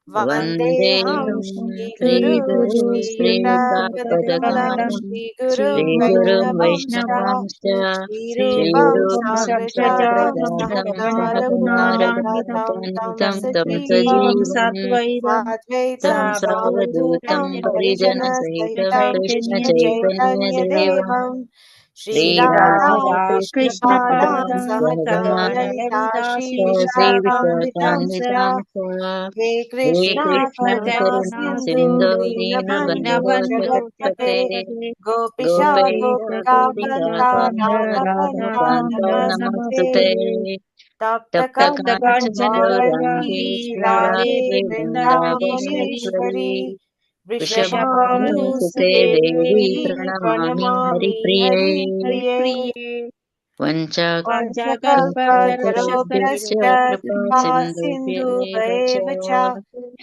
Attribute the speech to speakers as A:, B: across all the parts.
A: Vandeham
B: Shri
A: Sri
B: Guru
A: Guru
B: Sri
A: Sri
B: Yudakpalam
A: Yudakpalam
B: Shri Guru
A: Shri Guru
B: Vaishnavamsha
A: Vaishnavamscha
B: Shri
A: Shri
B: Rupam
A: Rupam
B: Sagrajatam
A: Sagrajatam
B: Sahagna
A: Sahagana
B: Raghunatam Tam
A: Raghunatam Tam
B: Sajivam
A: Sajivam Tam
B: Sadvaitam
A: Savadutam
B: Savadhutam
A: Parijana
B: Parijana
A: Sahitam
B: Sahitam
A: Krishna
B: Krishna
A: Chaitanya
B: Chaitanya
A: Devam
B: Devam
A: Sri
B: Shri
A: Radha
B: Radha
A: Krishna
B: Krishna
A: Padam
B: Padam
A: Sahagana
B: Sahagana Lalita Shri Vishakam
A: Sevikakanditam
B: He
A: He
B: Krishna
A: Krishna
B: Karuna
A: Karuna
B: Sindhu
A: Sindhu
B: Dinabandhu
A: Dinabandhu
B: Jagatpate
A: Jagatpate
B: Gopisha
A: Gopesha
B: Gopika
A: Gopika
B: Kanta
A: Kanta
B: Radha Kanta
A: Radha
B: Namastute
A: Namastute
B: Tapta
A: Tapta
B: Kanchana
A: Kanchana
B: Gauranga
A: Gauranga
B: Radhe
A: Radhe
B: Vrindavaneshwari
A: Vrindavaneshwari
B: Vrishabhanusude
A: Vrishabhanusute Devi
B: Devi
A: Pranamami
B: Pranamami Hari
A: Haripriye
B: Priye
A: Vanchakalpatarubhyascha
B: Vanchakalpatarubhyascha
A: Kripa
B: Kripa
A: Sindhubhyevacha
B: Sindhuveva cha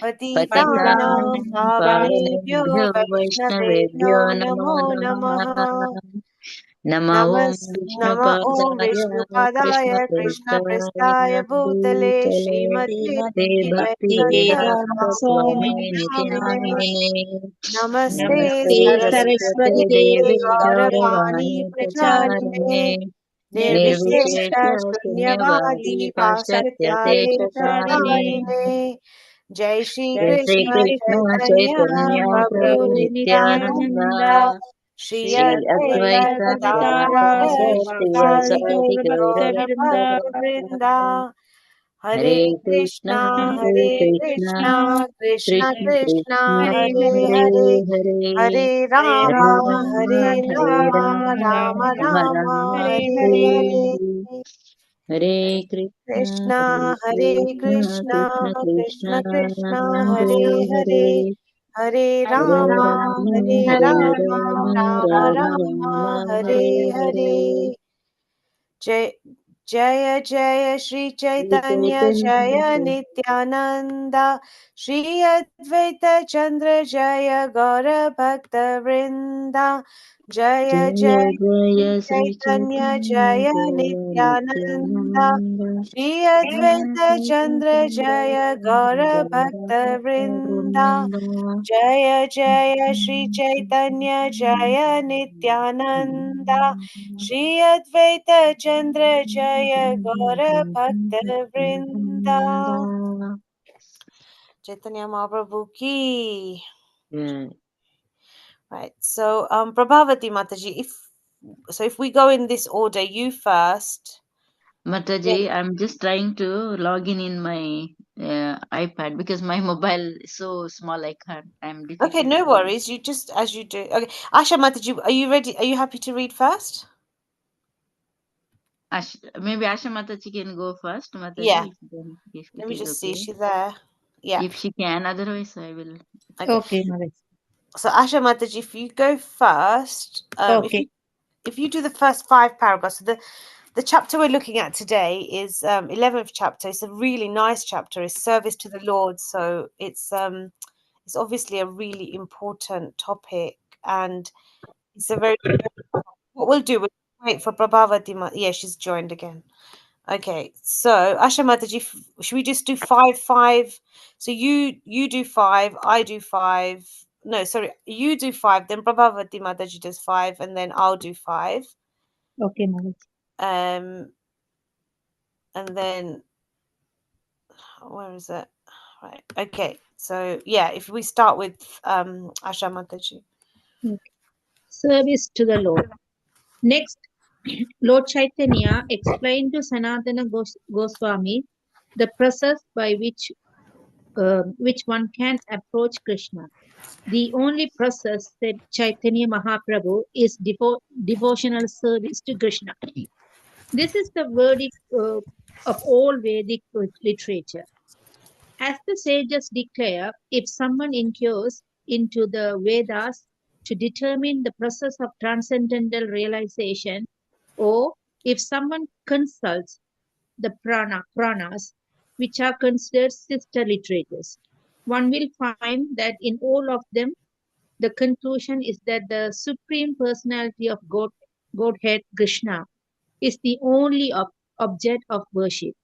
B: Patitanam
A: Patitanam
B: Pavanebhyo
A: Pavanebhyo
B: Vaishnavebhyo
A: Vaishnavebhyo Namo
B: Namo Namaha
A: Namaha Nama Om
B: Nama Om
A: Vishnupadaya Krishna
B: Vishnupadaya Krishna
A: Prasthaya
B: Prasthaya Bhutale
A: Bhutale
B: Srimati
A: Te Bhakti
B: Vedanta
A: Vedanta
B: Swami
A: Swami
B: Namine
A: Nityanamine
B: Namaste
A: Namaste
B: Saraswati
A: Saraswate
B: Devi
A: Devi
B: Gauravani
A: Gauravani
B: Pracharine
A: Pracharine
B: Nirvishesha
A: Nirvishesha
B: Shunyavadi
A: Sunyavadi Paschatya Teshatarine
B: Pashatyadeshatarine Jai Shri
A: Jai Shri
B: Krishna
A: Krishna
B: Chaitanya
A: Chaitanya
B: Prabhu
A: Prabhu
B: Nityananda
A: Nityananda
B: Shri
A: Shri
B: Advaita
A: Advaita
B: Gadadara
A: Gadadhara
B: Sivasadi
A: Srivasadi
B: Gaura
A: Gaura
B: Bhakta Vrinda Hare
A: Hare Krishna,
B: Krishna
A: Hare
B: Hare
A: Krishna,
B: Krishna Krishna
A: Krishna
B: Krishna
A: Krishna,
B: Hare Hare
A: Hare Hare,
B: Hare
A: Hare
B: Rama
A: Rama,
B: Hare
A: Hare
B: Rama
A: Rama,
B: Rama
A: Rama
B: Rama
A: Rama,
B: Hare
A: Hare
B: Hare
A: Hare Krishna, Hare
B: Krishna Hare
A: Krishna,
B: Krishna
A: Krishna
B: Krishna
A: Krishna,
B: Krishna Hare
A: Hare
B: Hare
A: Hare,
B: Hare
A: Hare
B: Rama
A: Rama,
B: Hare
A: Hare
B: Rama
A: Rama,
B: Rama
A: Rama
B: Rama
A: Rama,
B: Hare
A: Hare Hare.
B: Hare Jai Jaya Jaya Shri
A: Shri
B: Chaitanya Jaya
A: Chaitanya,
B: Nityananda Shri Advaita Chandra Jaya Gaura Bhakta Vrinda Jaya Jaya
A: Jaya Jaya Sri
B: Chaitanya
A: Chaitanya
B: Jaya
A: Jaya
B: Nityananda
A: Nityananda
B: Shri
A: Jaya
B: Advaita Chandra Jaya
A: Chaitanya
B: Gaura
A: Jaya
B: Bhakta
A: Bhakta
B: Vrinda
A: Vrinda
B: Jaya Jaya Shri Chaitanya Jaya Nityananda Shri Advaita Chandra Jaya Gaura Bhakta Vrinda Chaitanya Mahaprabhu ki.
A: Yeah.
B: Right. So Prabhavati Mataji, if we go in this order, you first.
A: Mataji, I'm just trying to log in my iPad because my mobile is so small. I can't. I'm
B: Okay,
A: difficult
B: no
A: to.
B: worries. You just as you do. Okay, Asha Mataji, are you ready? Are you happy to read first?
A: Maybe Asha Mataji can go first.
B: Yeah.
A: Mataji, if
B: Let
A: it
B: me
A: is
B: just see. Is
A: okay.
B: she there? Yeah.
A: If she can, otherwise I will.
B: Okay.
C: Okay, Mother.
B: So Asha Mataji, if you go first,
C: Okay.
B: if you do the first five paragraphs, so the chapter we're looking at today is 11th chapter. It's a really nice chapter. It's service to the Lord, so it's obviously a really important topic, and it's a very what we'll do. We'll wait for Prabhavati. Yeah, she's joined again. Okay, so Asha Mataji, should we just do five, five? So you do five, I do five. No, sorry, you do five, then Prabhavati Mataji does five, and then I'll do five.
C: Okay, Mother.
B: Um, and then where is it? Right. Okay. So yeah, if we start with Asha Mataji.
C: Okay. Service to the Lord. Next, Lord Chaitanya explained to Sanatana Goswami the process by which one can approach Krishna. The only process, said Chaitanya Mahaprabhu, is devotional service to Krishna. This is the verdict of all Vedic literature. As the sages declare, if someone inquires into the Vedas to determine the process of transcendental realization, or if someone consults the Pranas, which are considered sister literatures, one will find that in all of them, the conclusion is that the Supreme Personality of Godhead, Krishna, is the only object of worship.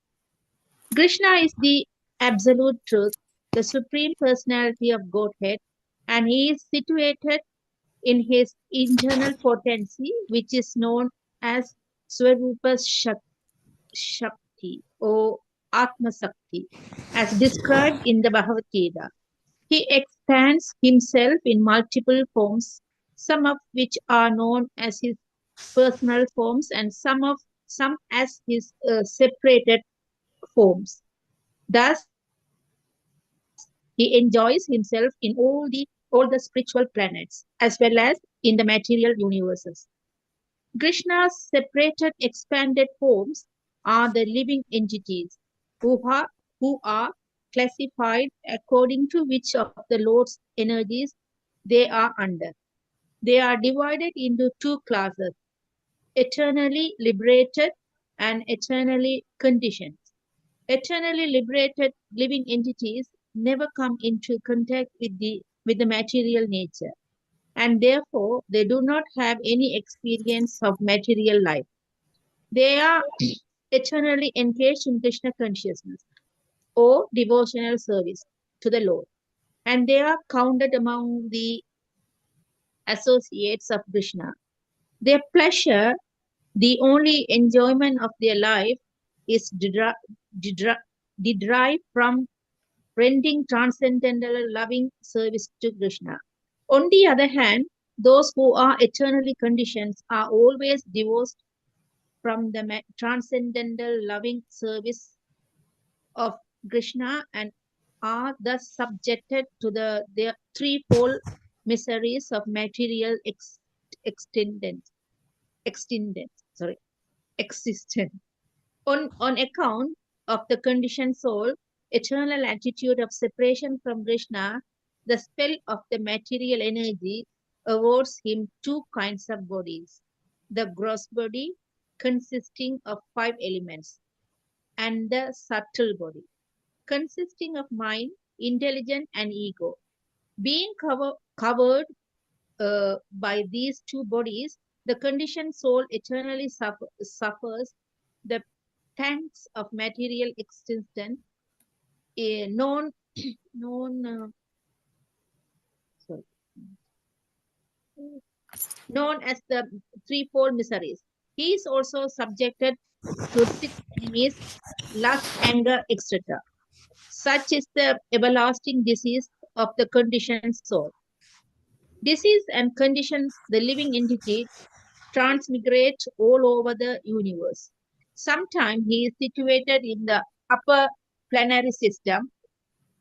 C: Krishna is the absolute truth, the Supreme Personality of Godhead, and he is situated in his internal potency, which is known as Swarupa Shakti or Atma Sakti, as described in the Bhagavad Gita. He expands himself in multiple forms, some of which are known as his personal forms and some as his separated forms. Thus, he enjoys himself in all the spiritual planets as well as in the material universes. Krishna's separated expanded forms are the living entities who are classified according to which of the Lord's energies they are under. They are divided into two classes: eternally liberated and eternally conditioned. Eternally liberated living entities never come into contact with the material nature, and therefore they do not have any experience of material life. They are eternally engaged in Krishna consciousness or devotional service to the Lord, and they are counted among the associates of Krishna. Their pleasure, the only enjoyment of their life, is derived from rendering transcendental loving service to Krishna. On the other hand, those who are eternally conditioned are always divorced from the transcendental loving service of Krishna and are thus subjected to their threefold miseries of material extendence, sorry, existence. On account of the conditioned soul, eternal attitude of separation from Krishna, the spell of the material energy awards him two kinds of bodies: the gross body, consisting of five elements, and the subtle body, consisting of mind, intelligence, and ego. Being covered by these two bodies, the conditioned soul eternally suffers the pangs of material existence, known known sorry, known as the threefold miseries. He is also subjected to six enemies: lust, anger, etc. Such is the everlasting disease of the conditioned soul. Disease and conditions the living entity transmigrate all over the universe. Sometimes he is situated in the upper planetary system,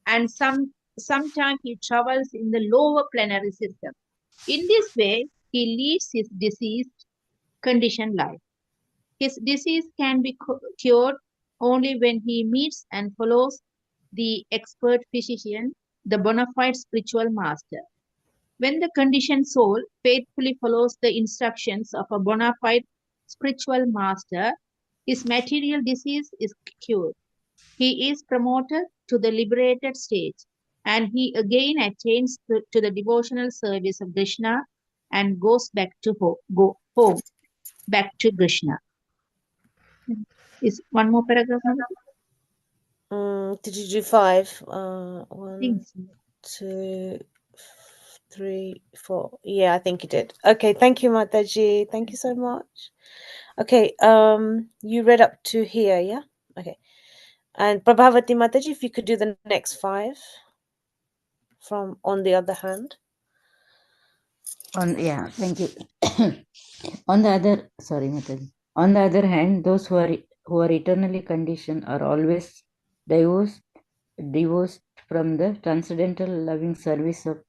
C: and sometimes he travels in the lower planetary system. In this way, he leads his diseased conditioned life. His disease can be cured only when he meets and follows the expert physician, the bona fide spiritual master. When the conditioned soul faithfully follows the instructions of a bona fide spiritual master, his material disease is cured. He is promoted to the liberated stage, and he again attains to the devotional service of Krishna and goes back to home, back to Krishna. Is one more paragraph?
B: Did you do 5?
C: I
B: 1,
C: think so.
B: 2, 3, 4. Yeah, I think you did. Okay, thank you, Mataji. Thank you so much. Okay, you read up to here, yeah? Okay. And Prabhavati Mataji, if you could do the next 5 from on the other hand.
A: Thank you. On the other hand, those who are eternally conditioned are always divorced from the transcendental loving service of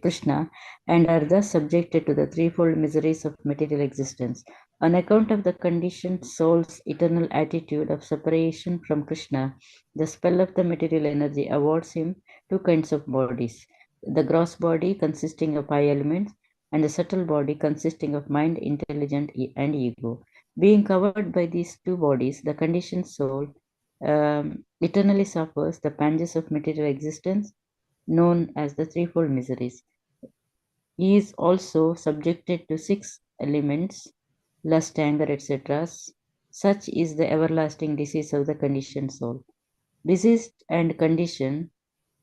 A: Krishna and are thus subjected to the threefold miseries of material existence. On account of the conditioned soul's eternal attitude of separation from Krishna, the spell of the material energy awards him two kinds of bodies: the gross body consisting of five elements, and the subtle body consisting of mind, intelligence, and ego. Being covered by these two bodies, the conditioned soul eternally suffers the pangs of material existence, known as the threefold miseries. He is also subjected to six elements: lust, anger, etc. Such is the everlasting disease of the conditioned soul. Diseased and conditioned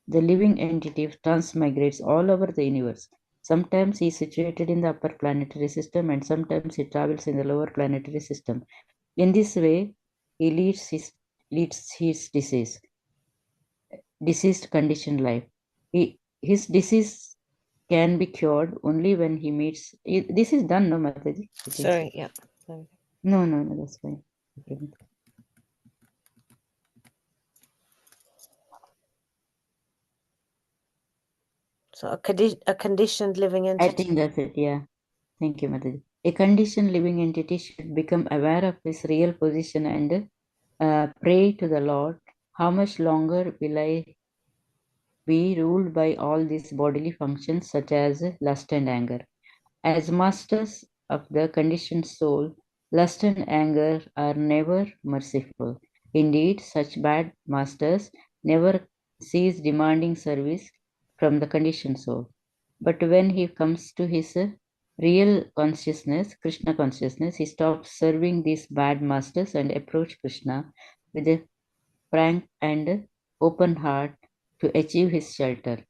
A: The living entity transmigrates all over the universe. Sometimes he is situated in the upper planetary system and sometimes he travels in the lower planetary system. In this way, he leads his deceased conditioned life. His disease can be cured only when he meets. This is done, no, Mataji?
B: Sorry, yeah. Sorry.
A: No, that's fine. Okay.
B: So a conditioned living
A: I
B: entity.
A: think that's it, yeah. Thank you, Mataji. A conditioned living entity should become aware of his real position and pray to the Lord. How much longer will I be ruled by all these bodily functions such as lust and anger? As masters of the conditioned soul, lust and anger are never merciful. Indeed, such bad masters never cease demanding service from the conditioned soul. But when he comes to his real consciousness, Krishna consciousness, he stops serving these bad masters and approach Krishna with a frank and open heart to achieve his shelter.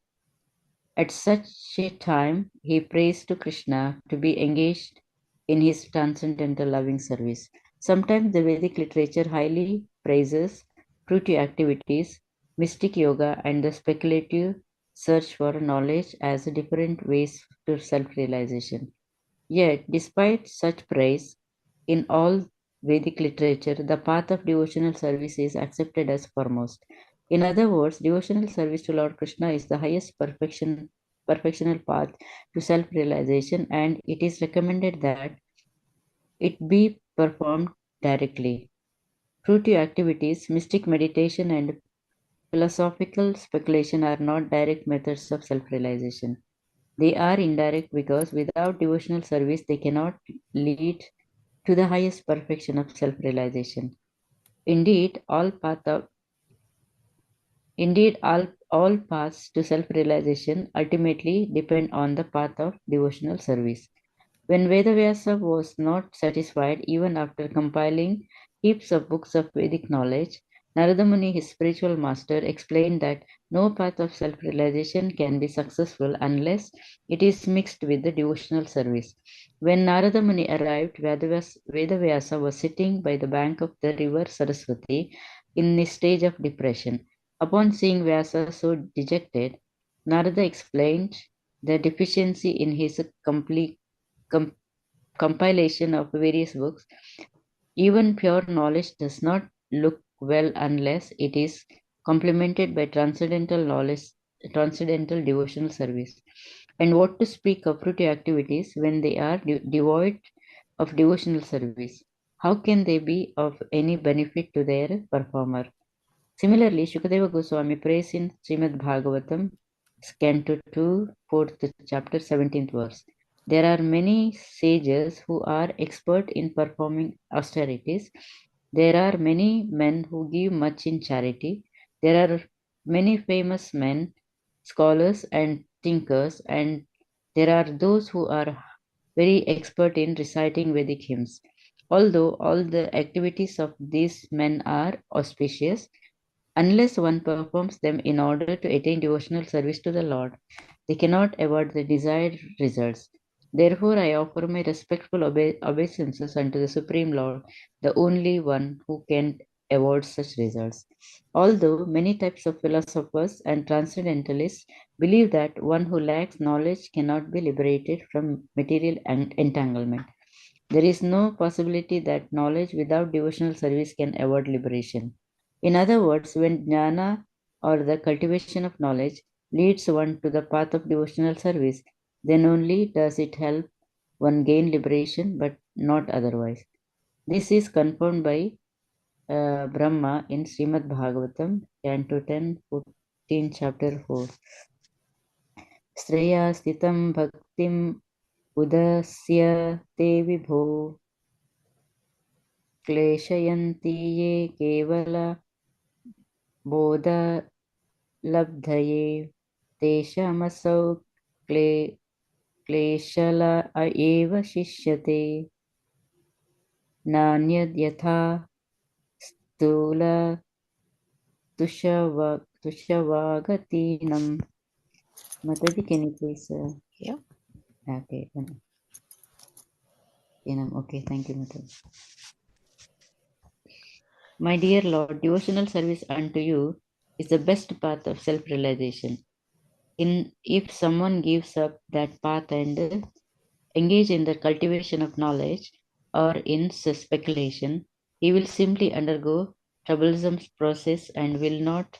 A: At such a time, he prays to Krishna to be engaged in his transcendental loving service. Sometimes the Vedic literature highly praises fruitive activities, mystic yoga, and the speculative search for knowledge as different ways to self realization. Yet, despite such praise, in all Vedic literature, the path of devotional service is accepted as foremost. In other words, devotional service to Lord Krishna is the highest perfectional path to self-realization, and it is recommended that it be performed directly. Fruitive activities, mystic meditation, and philosophical speculation are not direct methods of self-realization. They are indirect because without devotional service, they cannot lead to the highest perfection of self-realization. Indeed, all paths to self-realization ultimately depend on the path of devotional service. When Vedavyasa was not satisfied even after compiling heaps of books of Vedic knowledge, Narada Muni, his spiritual master, explained that no path of self-realization can be successful unless it is mixed with the devotional service. When Narada Muni arrived, Vedavyasa was sitting by the bank of the river Saraswati in a stage of depression. Upon seeing Vyasa so dejected, Narada explained the deficiency in his com- compilation of various books. Even pure knowledge does not look well unless it is complemented by transcendental knowledge, transcendental devotional service. And what to speak of fruitive activities when they are devoid of devotional service? How can they be of any benefit to their performer? Similarly, Shukadeva Goswami prays in Srimad Bhagavatam, Canto 2, 4th chapter, 17th verse. There are many sages who are expert in performing austerities. There are many men who give much in charity. There are many famous men, scholars, and thinkers, and there are those who are very expert in reciting Vedic hymns. Although all the activities of these men are auspicious, unless one performs them in order to attain devotional service to the Lord, they cannot avoid the desired results. Therefore, I offer my respectful obeisances unto the Supreme Lord, the only one who can avoid such results. Although many types of philosophers and transcendentalists believe that one who lacks knowledge cannot be liberated from material entanglement, there is no possibility that knowledge without devotional service can avoid liberation. In other words, when jnana or the cultivation of knowledge leads one to the path of devotional service, then only does it help one gain liberation, but not otherwise. This is confirmed by Brahma in Srimad Bhagavatam, Canto 10, 14, chapter 4. Sreya stitam bhaktim udasya te vibho क्लेशयन्ति ये केवल बोधलब्धये तेषामसौ क्लेशल एव शिष्यते नान्यद्यथा स्थूल Tushawagatinam. Mataji, can you please?
B: Yeah.
A: Okay. Okay, thank you, Mataji. My dear Lord, devotional service unto you is the best path of self-realization. If someone gives up that path and engage in the cultivation of knowledge or in speculation, he will simply undergo troublesome process and will not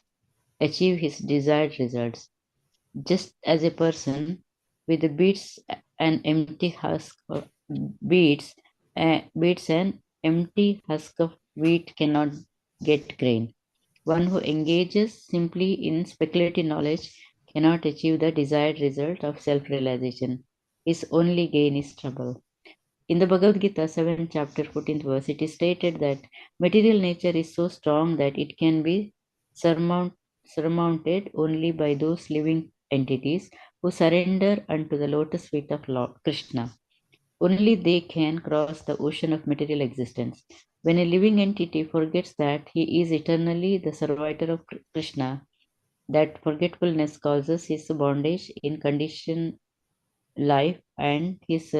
A: achieve his desired results. Just as a person with the an empty husk of beats beats an empty husk of wheat cannot get grain. One who engages simply in speculative knowledge cannot achieve the desired result of self-realization. His only gain is trouble. In the Bhagavad Gita, 7th chapter, 14th verse, it is stated that material nature is so strong that it can be surmounted only by those living entities who surrender unto the lotus feet of Lord Krishna. Only they can cross the ocean of material existence. When a living entity forgets that he is eternally the servitor of Krishna, that forgetfulness causes his bondage in conditioned life and his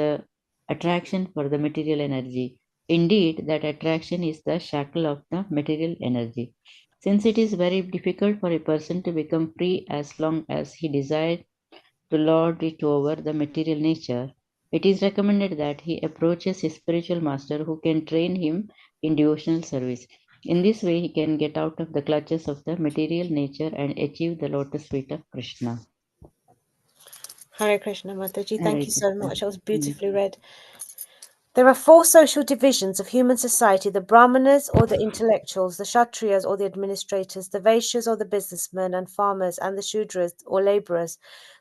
A: attraction for the material energy. Indeed, that attraction is the shackle of the material energy. Since it is very difficult for a person to become free as long as he desires to lord it over the material nature, it is recommended that he approaches his spiritual master who can train him in devotional service. In this way, he can get out of the clutches of the material nature and achieve the lotus feet of Krishna.
B: Hare Krishna, Mataji. Thank you so much. That was
A: Mm.
B: beautifully read. There are four social divisions of human society: the Brahmanas or the intellectuals, the Kshatriyas or the administrators, the Vaishyas or the businessmen and farmers, and the Shudras or laborers.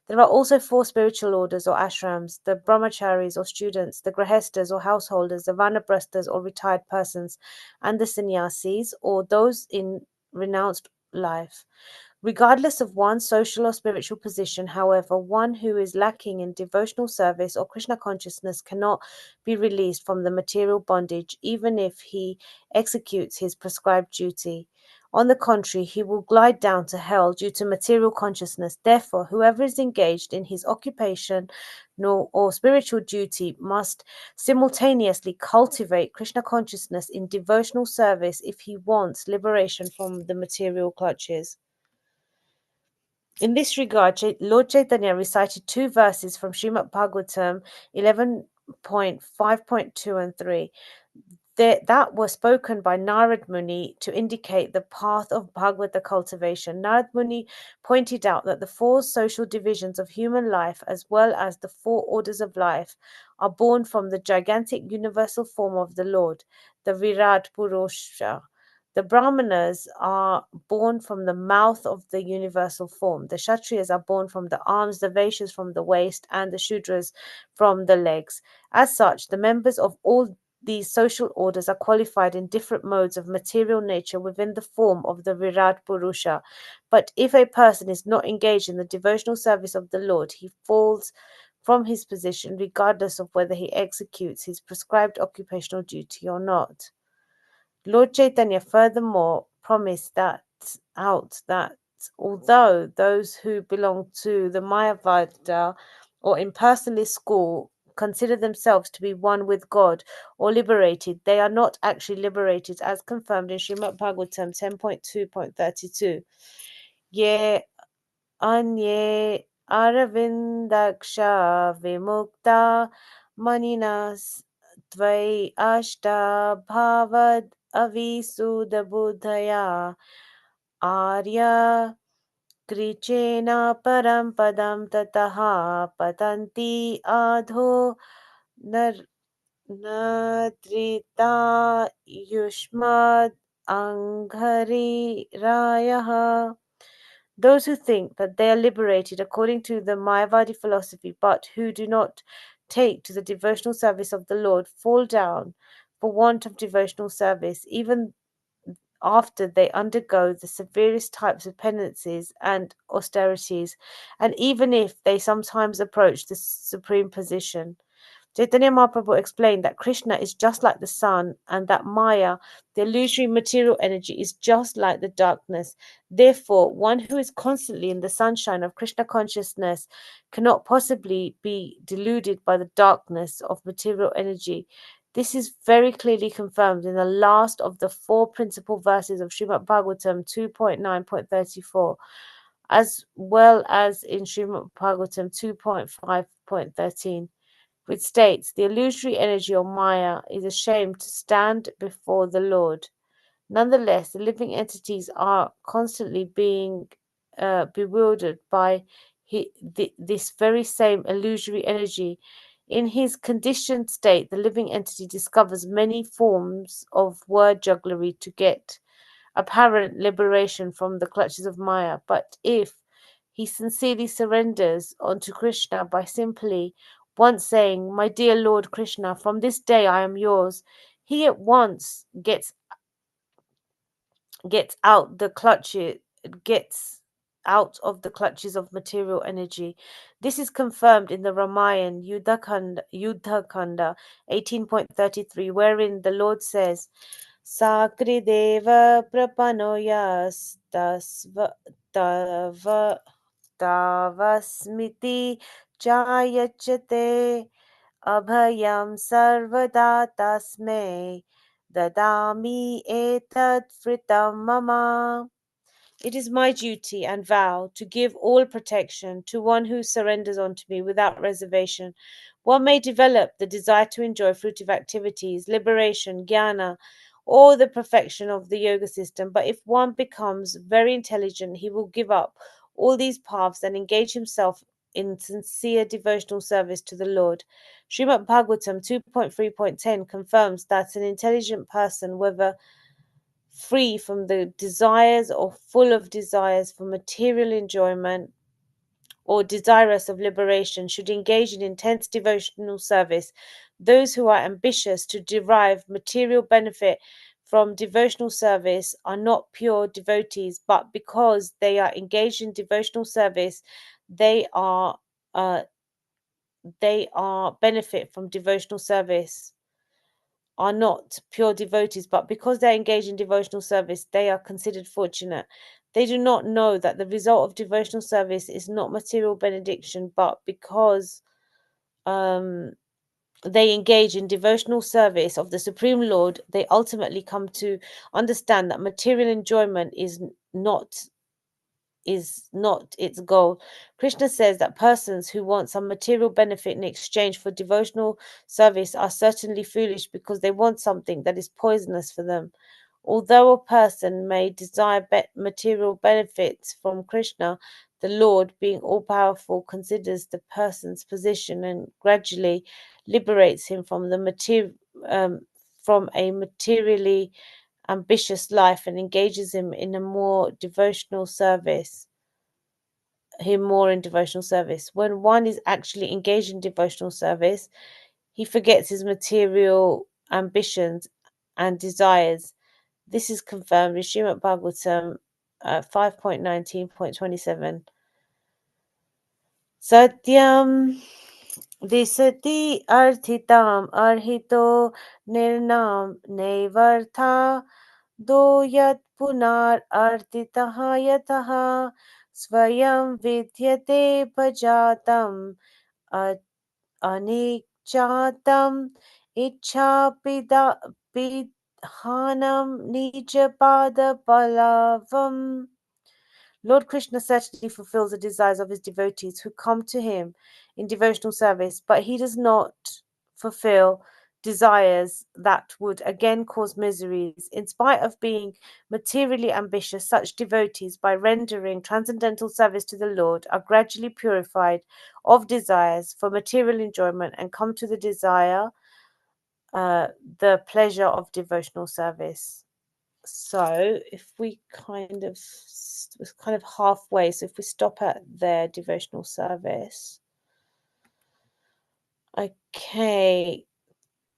B: There are also four spiritual orders or ashrams: the Brahmacharis or students, the Grahestas or householders, the Vanaprasthas or retired persons, and the Sannyasis or those in renounced life. Regardless of one's social or spiritual position, however, one who is lacking in devotional service or Krishna consciousness cannot be released from the material bondage, even if he executes his prescribed duty. On the contrary, he will glide down to hell due to material consciousness. Therefore, whoever is engaged in his occupation or spiritual duty must simultaneously cultivate Krishna consciousness in devotional service if he wants liberation from the material clutches. In this regard, Lord Chaitanya recited two verses from Srimad Bhagavatam 11.5.2 and 3 that were spoken by Narad Muni to indicate the path of Bhagavata cultivation. Narad Muni pointed out that the four social divisions of human life, as well as the four orders of life, are born from the gigantic universal form of the Lord, the Virat Purusha. The Brahmanas are born from the mouth of the universal form. The Kshatriyas are born from the arms, the Vaishyas from the waist, and the Shudras from the legs. As such, the members of all these social orders are qualified in different modes of material nature within the form of the Virat Purusha. But if a person is not engaged in the devotional service of the Lord, he falls from his position regardless of whether he executes his prescribed occupational duty or not. Lord Chaitanya furthermore promised that although those who belong to the Mayavada or impersonalist school consider themselves to be one with God or liberated, they are not actually liberated, as confirmed in Srimad Bhagavatam 10.2.32. Ye anye aravindaksha vimukta maninas Tvai ashta bhavad avisudabudhaya arya krichena param padam tataha patanti adho nar natrita yushmad anghari rayaha. Those who think that they are liberated according to the Mayavadi philosophy, but who do not take to the devotional service of the Lord, fall down for want of devotional service, even after they undergo the severest types of penances and austerities, and even if they sometimes approach the supreme position. Chaitanya Mahaprabhu explained that Krishna is just like the sun and that Maya, the illusory material energy, is just like the darkness. Therefore, one who is constantly in the sunshine of Krishna consciousness cannot possibly be deluded by the darkness of material energy. This is very clearly confirmed in the last of the four principal verses of Srimad Bhagavatam 2.9.34, as well as in Srimad Bhagavatam 2.5.13, which states, "The illusory energy or Maya is ashamed to stand before the Lord." Nonetheless, the living entities are constantly being bewildered by this very same illusory energy. In his conditioned state, the living entity discovers many forms of word jugglery to get apparent liberation from the clutches of Maya. But if he sincerely surrenders onto Krishna by simply once saying, "My dear Lord Krishna, from this day I am yours," he at once gets out the clutches gets out of the clutches of material energy. This is confirmed in the Ramayana Yuddha Kanda 18.33, wherein the Lord says, Sakrideva prapanoyastasva tava tavasmiti chayachate abhayam sarvada tasme dadami etat fritam mama. It is my duty and vow to give all protection to one who surrenders unto me without reservation. One may develop the desire to enjoy fruitive activities, liberation, jnana, or the perfection of the yoga system, but if one becomes very intelligent, he will give up all these paths and engage himself in sincere devotional service to the Lord. Srimad Bhagavatam 2.3.10 confirms that an intelligent person, whether free from the desires or full of desires for material enjoyment or desirous of liberation, should engage in intense devotional service. Those who are ambitious to derive material benefit from devotional service are not pure devotees, but because they are engaged in devotional service, they are uh, benefit from devotional service are not pure devotees, but because they are engaged in devotional service, they are considered fortunate. They do not know that the result of devotional service is not material benediction, but because um, they engage in devotional service of the Supreme Lord, they ultimately come to understand that material enjoyment is not its goal. Krishna says that persons who want some material benefit in exchange for devotional service are certainly foolish because they want something that is poisonous for them. Although a person may desire material benefits from Krishna, the Lord, being all powerful, considers the person's position and gradually liberates him from um, from a materially ambitious life and engages him in a more devotional service. Him more in devotional service. When one is actually engaged in devotional service, he forgets his material ambitions and desires. This is confirmed in Srimad Bhagavatam 5.19.27. Satyam Disati Arthitam Arhito Nirnam Nevartha Do Yat Punar Artitaha Yataha Swayam Vidyate Bhajatam Anikchatam Pidhanam Nijapada Palavam. Lord Krishna certainly fulfills the desires of his devotees who come to him in devotional service, but he does not fulfill desires that would again cause miseries. In spite of being materially ambitious, such devotees, by rendering transcendental service to the Lord, are gradually purified of desires for material enjoyment and come to the pleasure of devotional service. So if we was kind of halfway, so if we stop at their devotional service. Okay,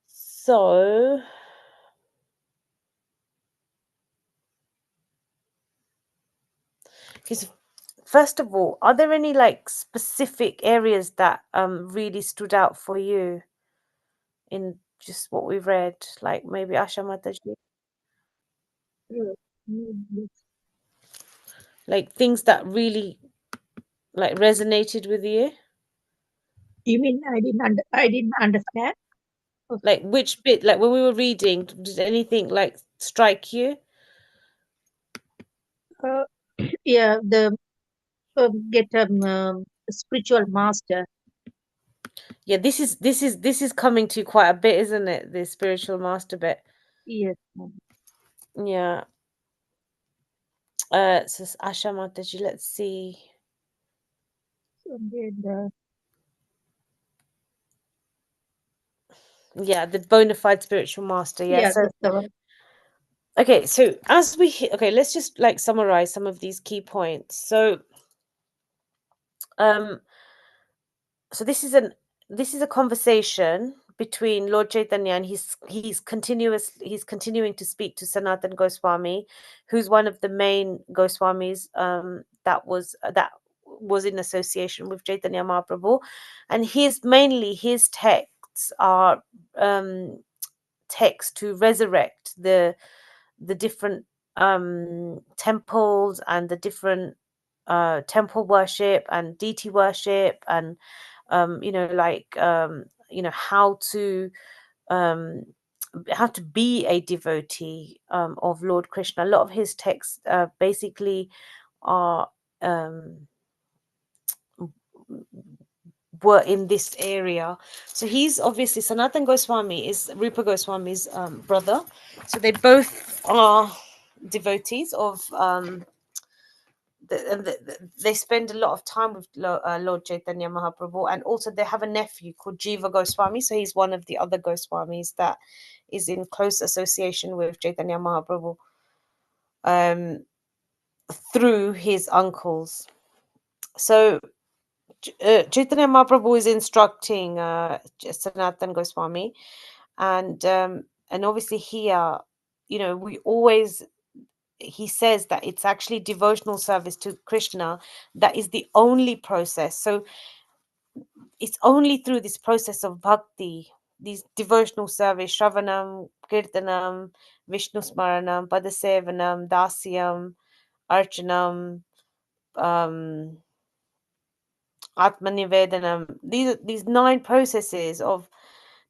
B: so because first of all, are there any like specific areas that really stood out for you? in just what we've read, like maybe Asha Mataji, like things that really like resonated with you?
C: You mean I didn't understand?
B: Like which bit, like when we were reading, did anything like strike you?
C: Uh, yeah, the get spiritual master.
B: Yeah, this is coming to you quite a bit, isn't it? The spiritual master bit.
C: Yes, ma'am.
B: Yeah. So it's Asha Mataji, let's see.
C: And then
B: Yeah, the bona fide spiritual master. Yeah.
C: yeah,
B: So
C: that's the one.
B: okay, so as we okay, let's just like summarize some of these key points. So um so this is a conversation between Lord Chaitanya, and he's continuing to speak to Sanatan Goswami, who's one of the main Goswamis that was in association with Chaitanya Mahaprabhu, and his texts are texts to resurrect the different temples and the different temple worship and deity worship, and um, how to be a devotee of Lord Krishna. A lot of his texts basically are were in this area. So he's obviously Sanatan Goswami is Rupa Goswami's brother. So they both are devotees of they spend a lot of time with Lord Chaitanya Mahaprabhu, and also they have a nephew called Jiva Goswami. So he's one of the other Goswamis that is in close association with Chaitanya Mahaprabhu um, through his uncles. So Chaitanya Mahaprabhu is instructing Sanatan Goswami, and obviously here, we always he says that it's actually devotional service to Krishna that is the only process. So it's only through this process of bhakti, these devotional service, Shravanam, Kirtanam, Vishnu Smaranam, Padasevanam, Dasyam, Archanam, um, Atmanivedanam. These 9 processes of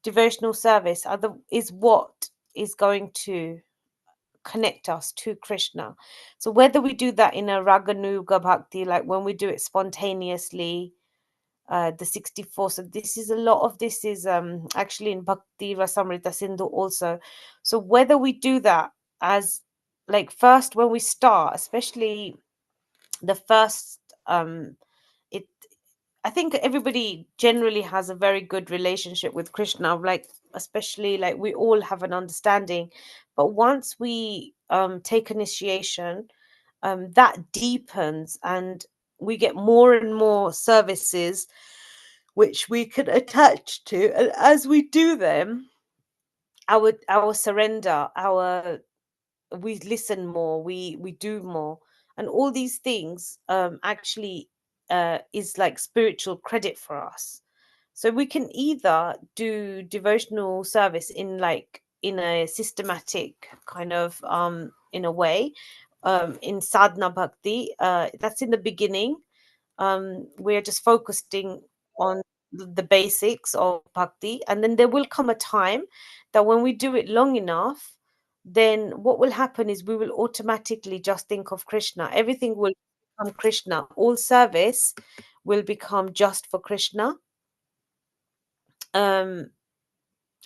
B: devotional service is what is going to connect us to Krishna. So whether we do that in a Raganuga Bhakti, like when we do it spontaneously, the 64. So a lot of this is actually in Bhakti Rasamrita Sindhu also. So whether we do that as like first when we start, especially the first it I think everybody generally has a very good relationship with Krishna, like especially like we all have an understanding. But once we take initiation, that deepens, and we get more and more services which we can attach to. And as we do them, our surrender, our we listen more, we do more, and all these things actually is like spiritual credit for us. So we can either do devotional service in a systematic kind of in a way, in sadhana bhakti, that's in the beginning. We're just focusing on the basics of bhakti, and then there will come a time that when we do it long enough, then what will happen is we will automatically just think of Krishna. Everything will become Krishna. All service will become just for Krishna. Um,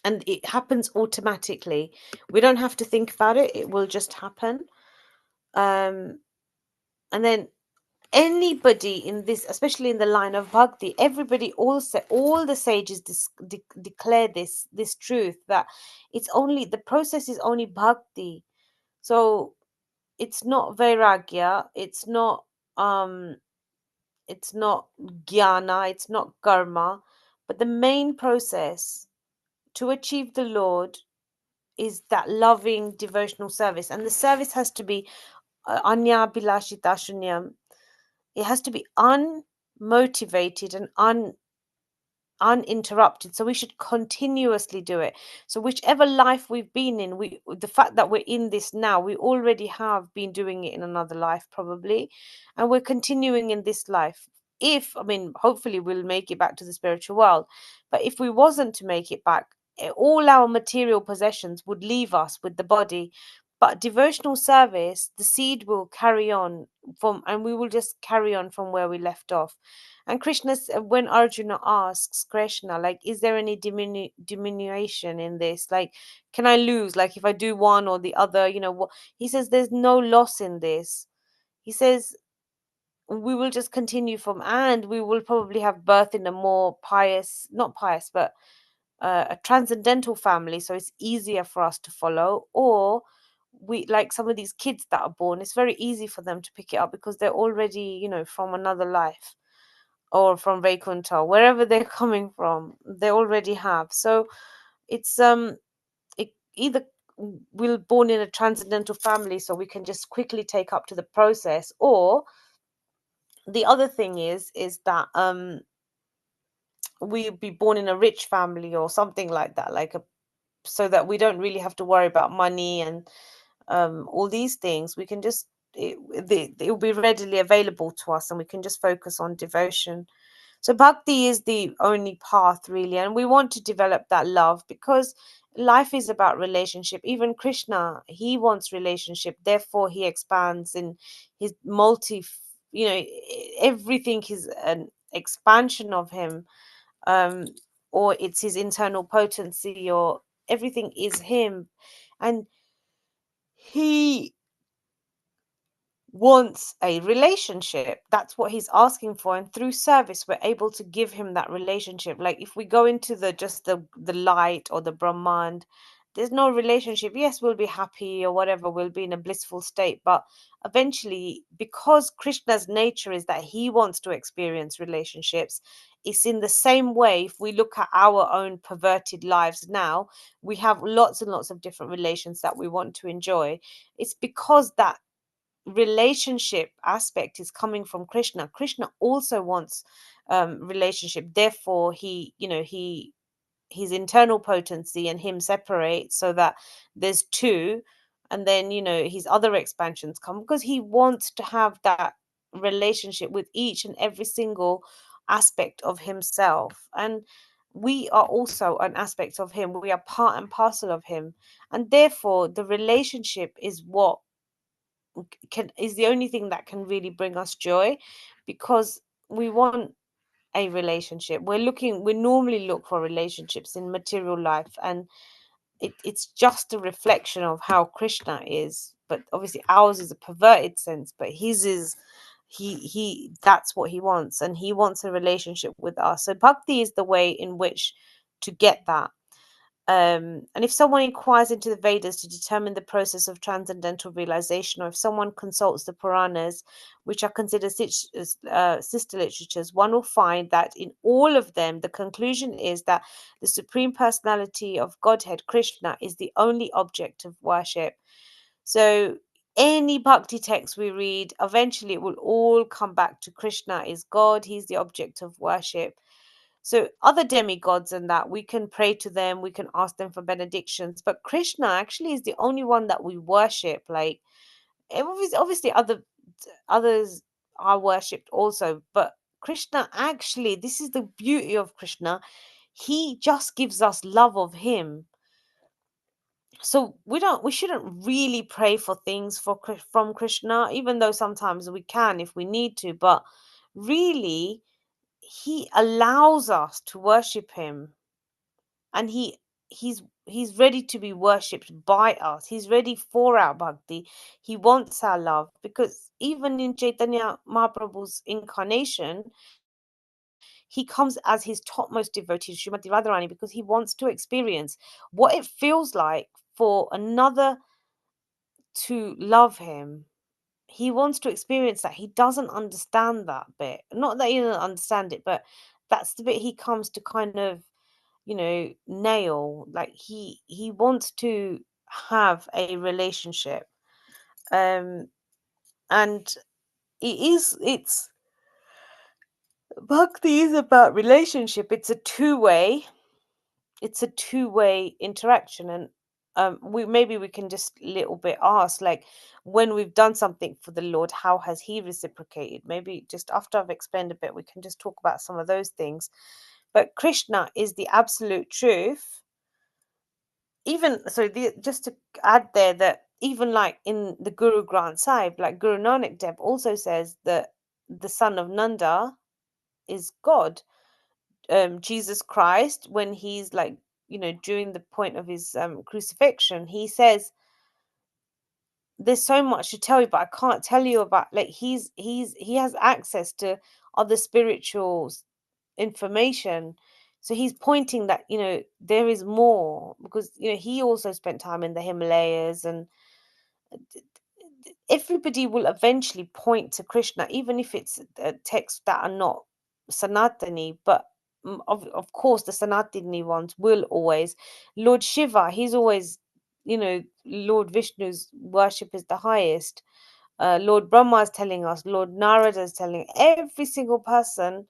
B: and it happens automatically. We don't have to think about it, it will just happen. And then anybody in this, especially in the line of bhakti, everybody also, all the sages declare this truth, that it's only the process is only bhakti. So it's not vairagya, um it's not jnana, it's not karma, but the main process to achieve the Lord is that loving devotional service, and the service has to be anya bilashita shunyam. It has to be unmotivated and uninterrupted. So we should continuously do it. So whichever life we've been in, the fact that we're in this now, we already have been doing it in another life probably, and we're continuing in this life. Hopefully we'll make it back to the spiritual world, but if we wasn't to make it back, all our material possessions would leave us with the body. But devotional service, the seed will carry on and we will just carry on from where we left off. And when Arjuna asks Krishna, like, is there any diminution in this? Like, can I lose? Like, if I do one or the other, what? He says, there's no loss in this. He says, we will just continue and we will probably have birth in a more pious, not pious, but a transcendental family. So it's easier for us to follow. Or we, like some of these kids that are born, it's very easy for them to pick it up because they're already, from another life, or from Vaikuntha, wherever they're coming from, they already have. So it's either we're born in a transcendental family, so we can just quickly take up to the process, or the other thing is that we be born in a rich family or something like that, so that we don't really have to worry about money and all these things. We can just it will be readily available to us, and we can just focus on devotion. So bhakti is the only path really, and we want to develop that love because life is about relationship. Even Krishna, he wants relationship, therefore he expands in his everything is an expansion of him, um or it's his internal potency, or everything is him. And he wants a relationship. That's what he's asking for, and through service we're able to give him that relationship. Like if we go into the light or the Brahmand, there's no relationship. Yes, we'll be happy or whatever, we'll be in a blissful state, but eventually, because Krishna's nature is that he wants to experience relationships, it's in the same way. If we look at our own perverted lives now, we have lots and lots of different relations that we want to enjoy. It's because that relationship aspect is coming from Krishna. Krishna also wants relationship. Therefore, his internal potency and him separate so that there's two, and then his other expansions come because he wants to have that relationship with each and every single aspect of himself. And we are also an aspect of him. We are part and parcel of him, and therefore the relationship is what is the only thing that can really bring us joy, because we want a relationship. We normally look for relationships in material life, and it's just a reflection of how Krishna is. But obviously ours is a perverted sense, but his is he that's what he wants, and he wants a relationship with us. So bhakti is the way in which to get that. And if someone inquires into the Vedas to determine the process of transcendental realization, or if someone consults the Puranas, which are considered sister literatures, one will find that in all of them, the conclusion is that the Supreme Personality of Godhead, Krishna, is the only object of worship. So any bhakti text we read, eventually it will all come back to Krishna is God. He's the object of worship. So other demigods and that, we can pray to them, we can ask them for benedictions, but Krishna actually is the only one that we worship. Like obviously others are worshipped also, but Krishna, actually, this is the beauty of Krishna. He just gives us love of him. So we shouldn't really pray for things from Krishna, even though sometimes we can if we need to, but really he allows us to worship him, and he's ready to be worshipped by us. He's ready for our bhakti. He wants our love, because even in Chaitanya Mahaprabhu's incarnation, he comes as his topmost devotee, Srimati Radharani, because he wants to experience what it feels like for another to love him. He wants to experience that. He doesn't understand that bit. Not that he doesn't understand it, but that's the bit he comes to kind of, nail. Like he wants to have a relationship. And it's Bhakti is about relationship. It's a two-way interaction. And we can just little bit ask, like, when we've done something for the Lord, how has he reciprocated? Maybe just after I've explained a bit, we can just talk about some of those things. But Krishna is the absolute truth. Even so, just to add there, that even like in the Guru Granth Sahib, like Guru Nanak Dev also says that the son of Nanda is God. Jesus Christ, when he's like, during the point of his crucifixion, he says, there's so much to tell you, but I can't tell you about, like, he has access to other spiritual information. So he's pointing that, there is more, because, he also spent time in the Himalayas, and everybody will eventually point to Krishna, even if it's texts that are not Sanatani. But of course, the Sanatani ones will always. Lord Shiva, he's always, Lord Vishnu's worship is the highest. Lord Brahma is telling us, Lord Narada is telling every single person,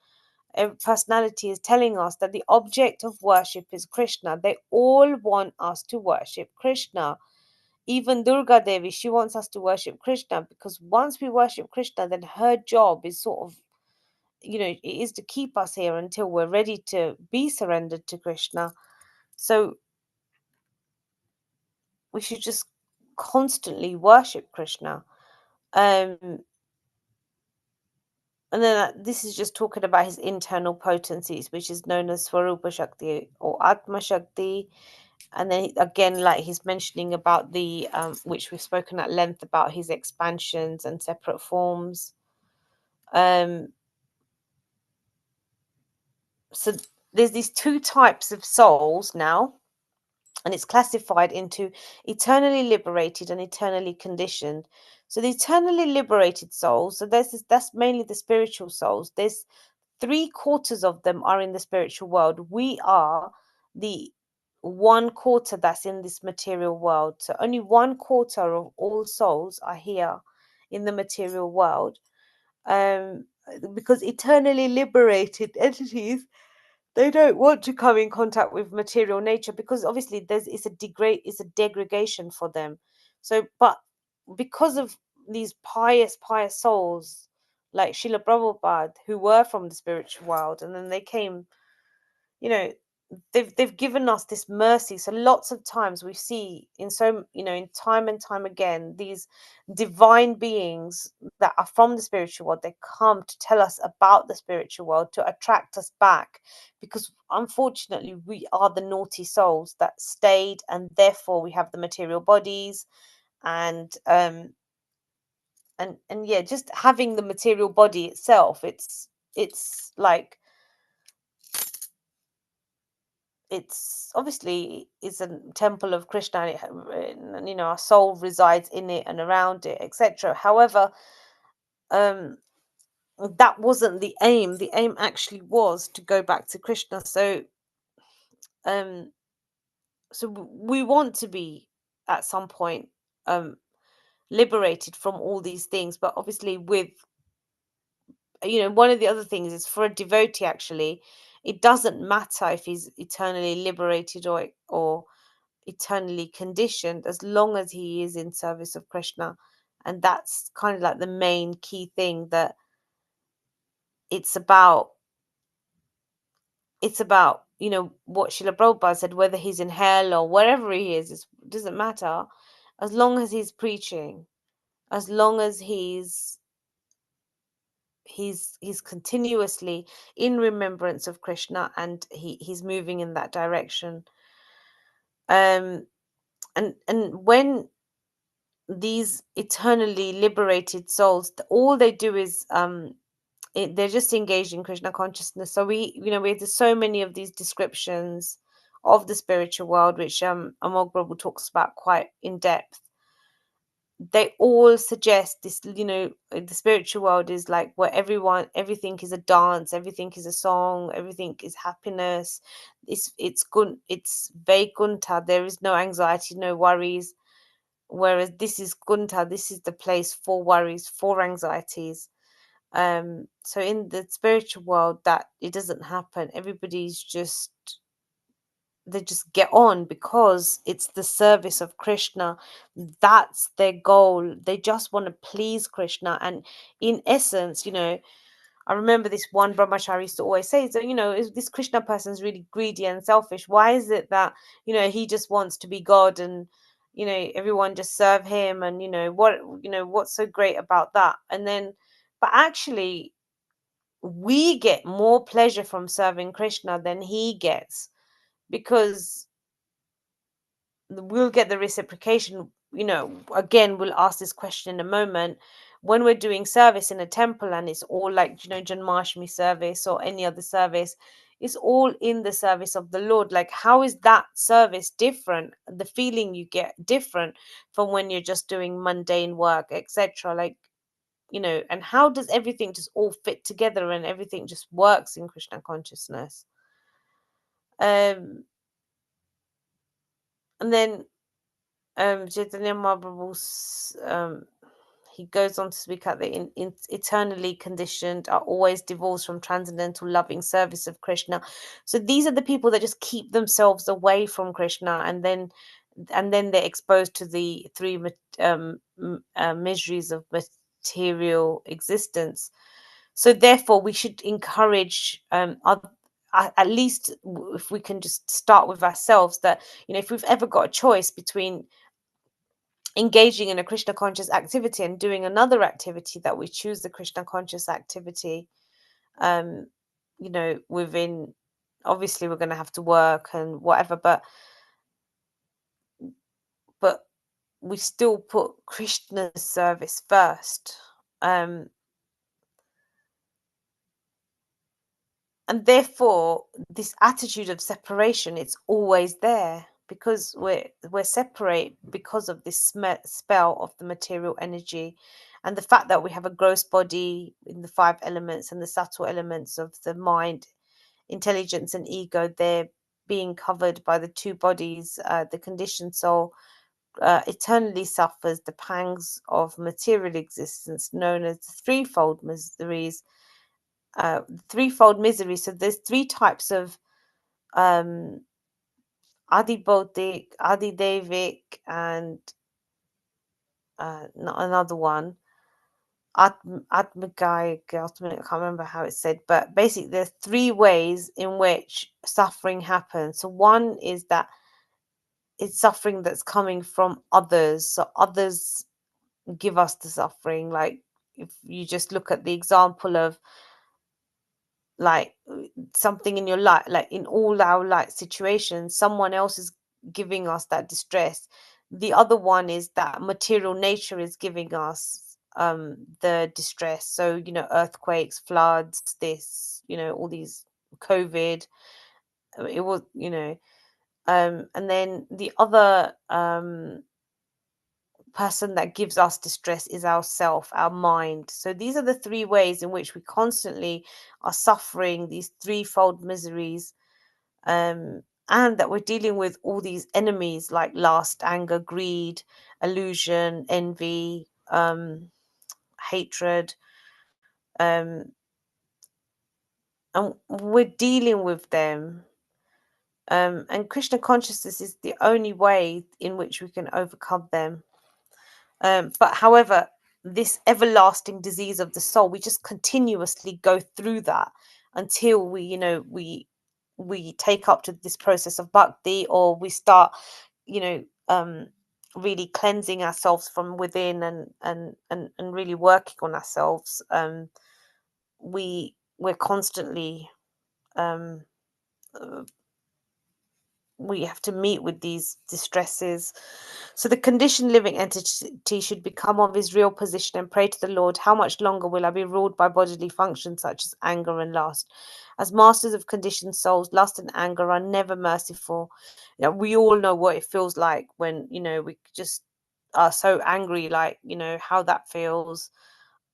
B: every personality is telling us that the object of worship is Krishna. They all want us to worship Krishna. Even Durga Devi, she wants us to worship Krishna, because once we worship Krishna, then her job is sort of, it is to keep us here until we're ready to be surrendered to Krishna. So we should just constantly worship Krishna. And then this is just talking about his internal potencies, which is known as Swarupa Shakti or Atma Shakti. And then again, like he's mentioning about the which we've spoken at length about, his expansions and separate forms. So there's these two types of souls now, and it's classified into eternally liberated and eternally conditioned. So the eternally liberated souls, so that's mainly the spiritual souls. There's 3/4 of them are in the spiritual world. We are the 1/4 that's in this material world. So only 1/4 of all souls are here in the material world. Because eternally liberated entities, they don't want to come in contact with material nature, because obviously it's a degradation for them. So, but because of these pious souls like Srila Prabhupada, who were from the spiritual world, and then they came, you know, they've given us this mercy. So lots of times we see in in time and time again, these divine beings that are from the spiritual world, they come to tell us about the spiritual world, to attract us back, because unfortunately we are the naughty souls that stayed, and therefore we have the material bodies. And yeah, just having the material body itself, it's like, it's obviously is a temple of Krishna, and our soul resides in it and around it, etc. However, um that wasn't the aim. The aim actually was to go back to Krishna. Um we want to be at some point liberated from all these things, but obviously with, one of the other things is, for a devotee, actually, it doesn't matter if he's eternally liberated or eternally conditioned, as long as he is in service of Krishna. And that's kind of like the main key thing, that it's about what Srila Prabhupada said, whether he's in hell or wherever he is, it doesn't matter, as long as he's preaching, as long as he's continuously in remembrance of Krishna, and he's moving in that direction. And when these eternally liberated souls, all they do is they're just engaged in Krishna consciousness. So there's so many of these descriptions of the spiritual world, which Amol Prabhu talks about quite in depth. They all suggest this, the spiritual world is like where everything is a dance, everything is a song, everything is happiness. It's good, it's Vaikuntha. There is no anxiety, no worries. Whereas this is Gunta, this is the place for worries, for anxieties. So in the spiritual world, that it doesn't happen. Everybody's just, they just get on because it's the service of Krishna. That's their goal. They just want to please Krishna. And in essence, I remember this one brahmachari used to always say, so, this Krishna person's really greedy and selfish. Why is it that, he just wants to be God and, everyone just serve him? And, what's so great about that? And then, but actually, we get more pleasure from serving Krishna than he gets, because we'll get the reciprocation. Again, we'll ask this question in a moment. When we're doing service in a temple and it's all like, Janmashtami service or any other service, it's all in the service of the Lord. Like, how is that service different? The feeling you get different from when you're just doing mundane work, etc. Like, and how does everything just all fit together and everything just works in Krishna consciousness? And then Chaitanya Mahaprabhu, he goes on to speak out that eternally conditioned are always divorced from transcendental loving service of Krishna. So these are the people that just keep themselves away from Krishna, and then they're exposed to the three miseries of material existence. So therefore, we should encourage at least if we can just start with ourselves, that if we've ever got a choice between engaging in a Krishna conscious activity and doing another activity, that we choose the Krishna conscious activity. Within, obviously we're going to have to work and whatever, but we still put Krishna's service first. And therefore, this attitude of separation, it's always there, because we're separate because of this spell of the material energy, and the fact that we have a gross body in the 5 elements and the subtle elements of the mind, intelligence and ego. They're being covered by the 2 bodies. The conditioned soul eternally suffers the pangs of material existence, known as the threefold miseries. Threefold misery. So there's 3 types of Adibautic, Adidevic, and another one, Atmagaya, I can't remember how it's said, but basically there's 3 ways in which suffering happens. So one is that it's suffering that's coming from others. So others give us the suffering. Like, if you just look at the example of, like, something in your life, like in all our life situations, someone else is giving us that distress. The other one is that material nature is giving us the distress. So, earthquakes, floods, this, all these COVID, it was, and then the other person that gives us distress is ourself, our mind. So these are the 3 ways in which we constantly are suffering these threefold miseries, and that we're dealing with all these enemies like lust, anger, greed, illusion, envy, hatred, and we're dealing with them. And Krishna consciousness is the only way in which we can overcome them. But however, this everlasting disease of the soul, we just continuously go through that until we take up to this process of bhakti, or we start, really cleansing ourselves from within, and really working on ourselves. We're constantly um, we have to meet with these distresses. So the conditioned living entity should become of his real position and pray to the Lord, how much longer will I be ruled by bodily functions such as anger and lust? As masters of conditioned souls, lust and anger are never merciful. We all know what it feels like when, we just are so angry, like, how that feels.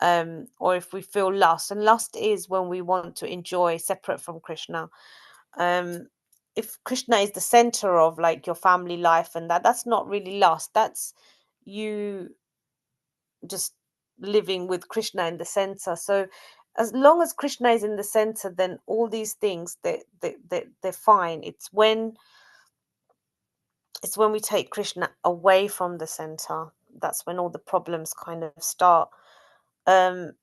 B: Or if we feel lust, and lust is when we want to enjoy separate from Krishna. If Krishna is the center of, like, your family life, and that's not really lust, that's you just living with Krishna in the center. So as long as Krishna is in the center, then all these things they're fine. It's when we take Krishna away from the center, that's when all the problems kind of start. And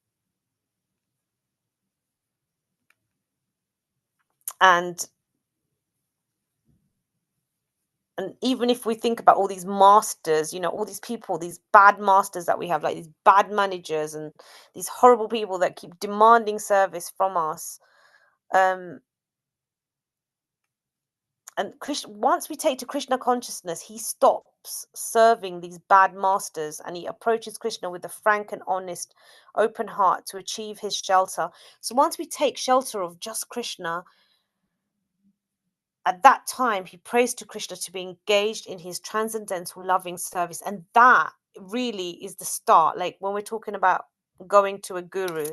B: even if we think about all these masters, all these people, these bad masters that we have, like these bad managers and these horrible people that keep demanding service from us, and Krishna, once we take to Krishna consciousness, he stops serving these bad masters and he approaches Krishna with a frank and honest, open heart to achieve his shelter. So once we take shelter of just Krishna, at that time, he prays to Krishna to be engaged in his transcendental loving service. And that really is the start. Like when we're talking about going to a guru,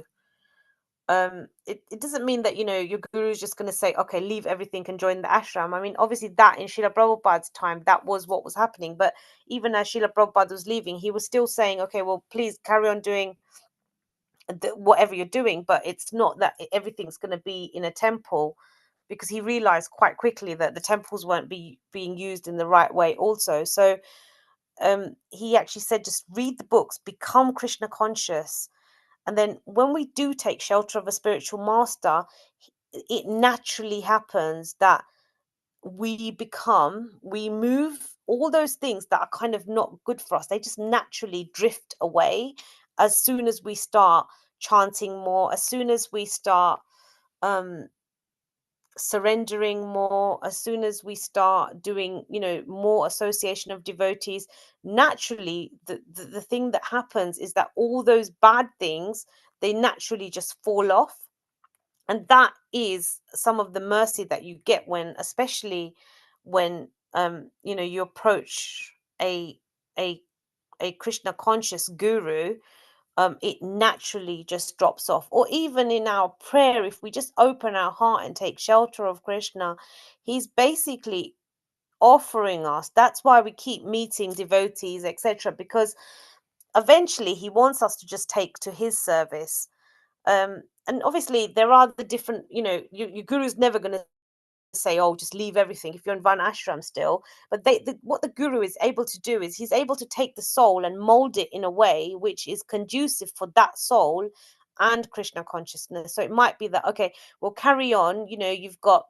B: it doesn't mean that, your guru is just going to say, okay, leave everything and join the ashram. I mean, obviously that in Srila Prabhupada's time, that was what was happening. But even as Srila Prabhupada was leaving, he was still saying, okay, well, please carry on doing whatever you're doing. But it's not that everything's going to be in a temple, because he realized quite quickly that the temples weren't being used in the right way also. So he actually said, just read the books, become Krishna conscious. And then when we do take shelter of a spiritual master, it naturally happens that we move all those things that are kind of not good for us. They just naturally drift away as soon as we start chanting more, as soon as we start surrendering more, as soon as we start doing more association of devotees. Naturally the thing that happens is that all those bad things, they naturally just fall off. And that is some of the mercy that you get when, especially when you approach a a Krishna conscious guru. It naturally just drops off. Or even in our prayer, if we just open our heart and take shelter of Krishna, he's basically offering us. That's why we keep meeting devotees, etc., because eventually he wants us to just take to his service. And obviously there are the different, your guru's never going to say, oh, just leave everything if you're in Van Ashram still. But what the guru is able to do is he's able to take the soul and mold it in a way which is conducive for that soul and Krishna consciousness. So it might be that, okay, well, carry on, you've got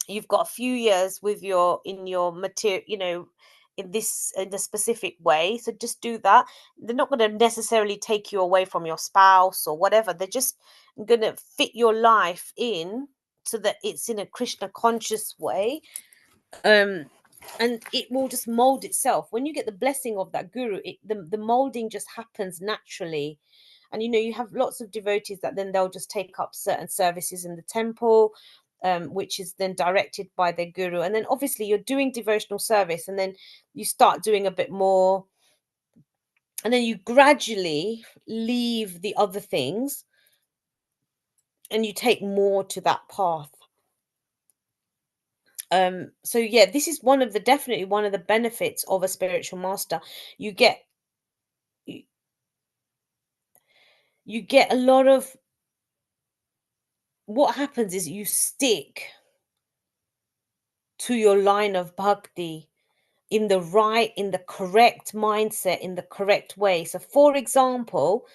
B: a few years with in your material, in the specific way, so just do that. They're not going to necessarily take you away from your spouse or whatever. They're just going to fit your life in so that it's in a Krishna conscious way, and it will just mold itself. When you get the blessing of that guru, the molding just happens naturally. And you have lots of devotees that then they'll just take up certain services in the temple, which is then directed by their guru. And then obviously you're doing devotional service, and then you start doing a bit more, and then you gradually leave the other things and you take more to that path. So yeah, this is definitely one of the benefits of a spiritual master. You get a lot of, what happens is you stick to your line of bhakti in the correct mindset, in the correct way. So for example,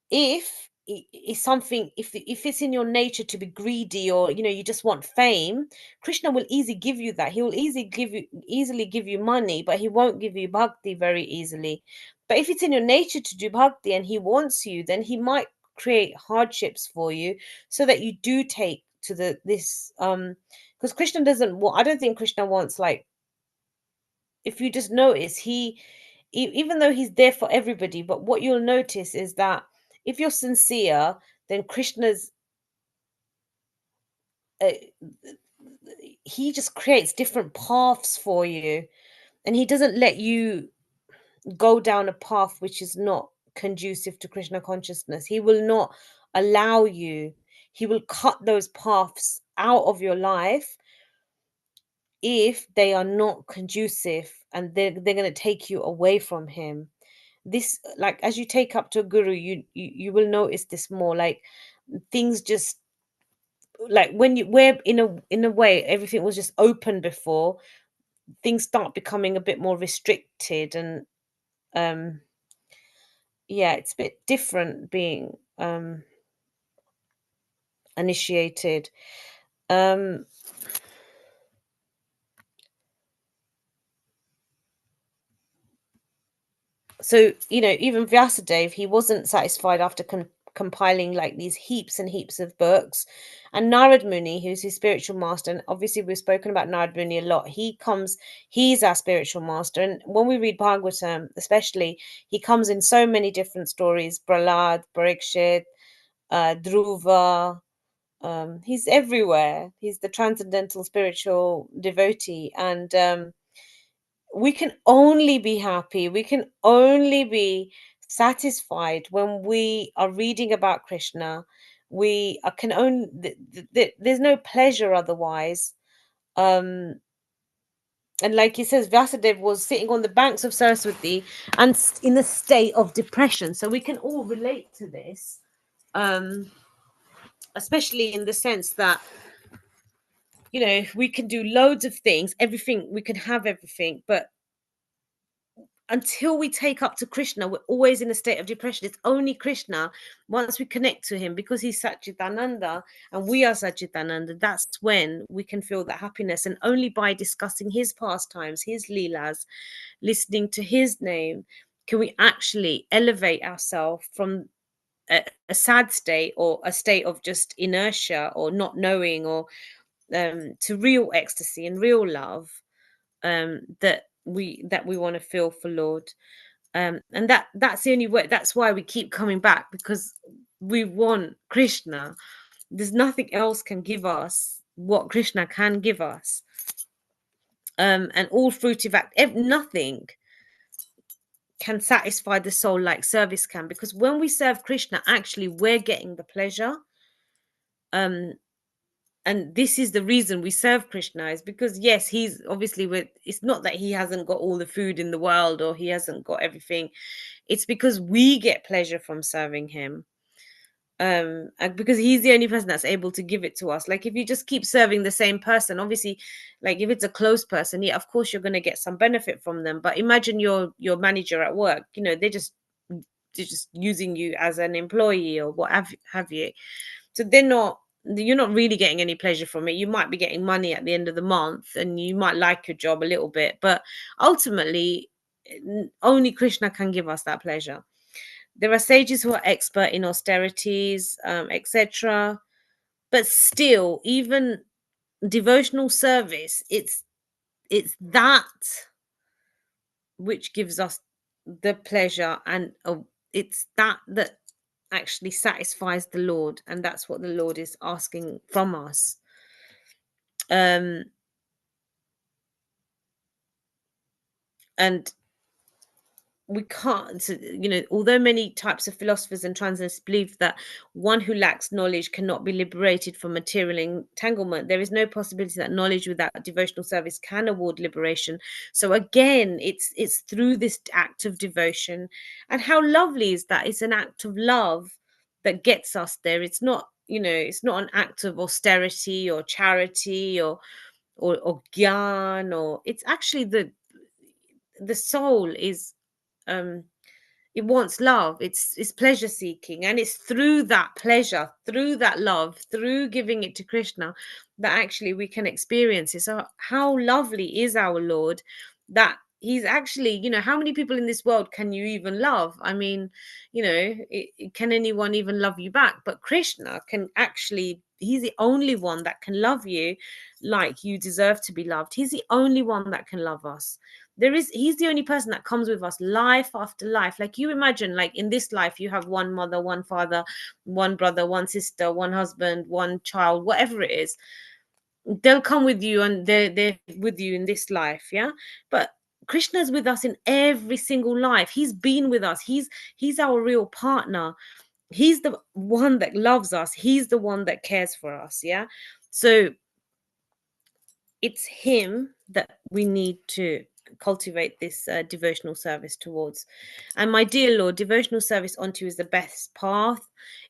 B: if it's in your nature to be greedy, or you just want fame, Krishna will easily give you that. He will easily give you money, but he won't give you bhakti very easily. But if it's in your nature to do bhakti and he wants you, then he might create hardships for you so that you do take to this because Krishna doesn't want, I don't think Krishna wants, like, if you just notice, even though he's there for everybody, but what you'll notice is that if you're sincere, then Krishna's uh, he just creates different paths for you, and he doesn't let you go down a path which is not conducive to Krishna consciousness. He will not allow you. He will cut those paths out of your life if they are not conducive, and they're going to take you away from him. this, like, as you take up to a guru, you will notice this more, like things just, like when you, where in a way everything was just open before, things start becoming a bit more restricted, and yeah, it's a bit different being initiated. So, even Vyasadeva, he wasn't satisfied after compiling like these heaps and heaps of books. And Narad Muni, who's his spiritual master, and obviously we've spoken about Narad Muni a lot, he's our spiritual master. And when we read Bhagavatam, especially, he comes in so many different stories: Prahlad, Parikshit, Dhruva. He's everywhere. He's the transcendental spiritual devotee. And we can only be happy, we can only be satisfied when we are reading about Krishna. We can only, there's no pleasure otherwise. And like he says, Vyasadeva was sitting on the banks of Saraswati and in a state of depression. So we can all relate to this, especially in the sense that, we can do loads of things, everything, we can have everything, but until we take up to Krishna, we're always in a state of depression. It's only Krishna, once we connect to him, because he's Satchitananda and we are Satchitananda, that's when we can feel that happiness. And only by discussing his pastimes, his leelas, listening to his name, can we actually elevate ourselves from a sad state, or a state of just inertia or not knowing, or to real ecstasy and real love, that we want to feel for Lord. And that's the only way. That's why we keep coming back, because we want Krishna. There's nothing else can give us what Krishna can give us. And all fruitive act, nothing can satisfy the soul like service can, because when we serve Krishna, actually we're getting the pleasure. And this is the reason we serve Krishna, is because, yes, he's obviously with, it's not that he hasn't got all the food in the world or he hasn't got everything. It's because we get pleasure from serving him. And because he's the only person that's able to give it to us. Like if you just keep serving the same person, obviously, like if it's a close person, yeah, of course you're going to get some benefit from them. But imagine your manager at work, they're just using you as an employee or what have you. So you're not really getting any pleasure from it. You might be getting money at the end of the month and you might like your job a little bit, but ultimately only Krishna can give us that pleasure. There are sages who are expert in austerities, etc. But still, even devotional service, it's that which gives us the pleasure, and it's that actually satisfies the Lord, and that's what the Lord is asking from us. And we can't, although many types of philosophers and transcendentalists believe that one who lacks knowledge cannot be liberated from material entanglement, there is no possibility that knowledge without devotional service can award liberation. So again, it's through this act of devotion. And how lovely is that? It's an act of love that gets us there. It's not, it's not an act of austerity or charity or gyan, or it's actually the soul is, it wants love, it's pleasure seeking, and it's through that pleasure, through that love, through giving it to Krishna, that actually we can experience it. So how lovely is our Lord, that he's actually, how many people in this world can you even love? I mean, can anyone even love you back? But Krishna can actually, he's the only one that can love you like you deserve to be loved. He's the only one that can love us. He's the only person that comes with us life after life. Like you imagine, like in this life you have one mother, one father, one brother, one sister, one husband, one child, whatever it is. They'll come with you and they're with you in this life, yeah. But Krishna's with us in every single life. He's been with us. He's our real partner. He's the one that loves us. He's the one that cares for us, yeah. So it's him that we need to cultivate this devotional service towards. And my dear Lord, devotional service unto you is the best path.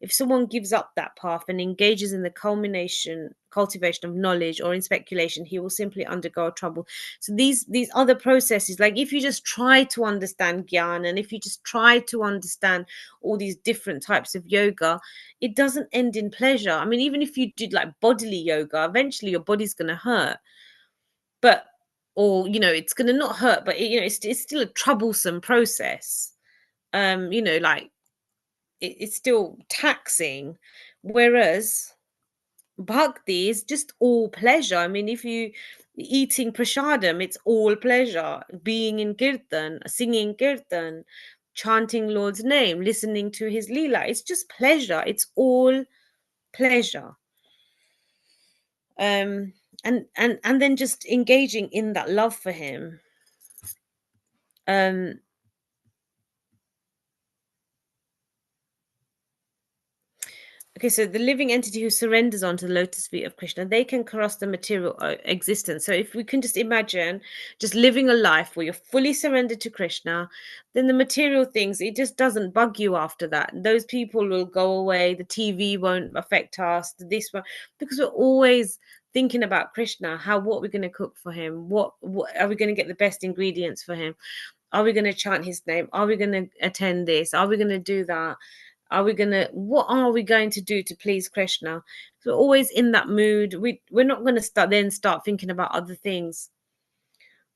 B: If someone gives up that path and engages in the cultivation of knowledge or in speculation, he will simply undergo trouble. So these other processes, like if you just try to understand gyan, and if you just try to understand all these different types of yoga, it doesn't end in pleasure. I mean, even if you did like bodily yoga, eventually your body's going to hurt. But, or it's going to not hurt, but it's still a troublesome process. Like it's still taxing, whereas bhakti is just all pleasure. I mean, if you eating prasadam, it's all pleasure. Being in kirtan, singing kirtan, chanting Lord's name, listening to his leela, it's just pleasure. It's all pleasure. And then just engaging in that love for him. Okay, so the living entity who surrenders onto the lotus feet of Krishna, they can cross the material existence. So if we can just imagine just living a life where you're fully surrendered to Krishna, then the material things, it just doesn't bug you after that. Those people will go away. The TV won't affect us. This one, because we're always thinking about Krishna. What we're going to cook for him? What are we going to get the best ingredients for him? Are we going to chant his name? Are we going to attend this? Are we going to do that? What are we going to do to please Krishna? So always in that mood. We're not going to start thinking about other things.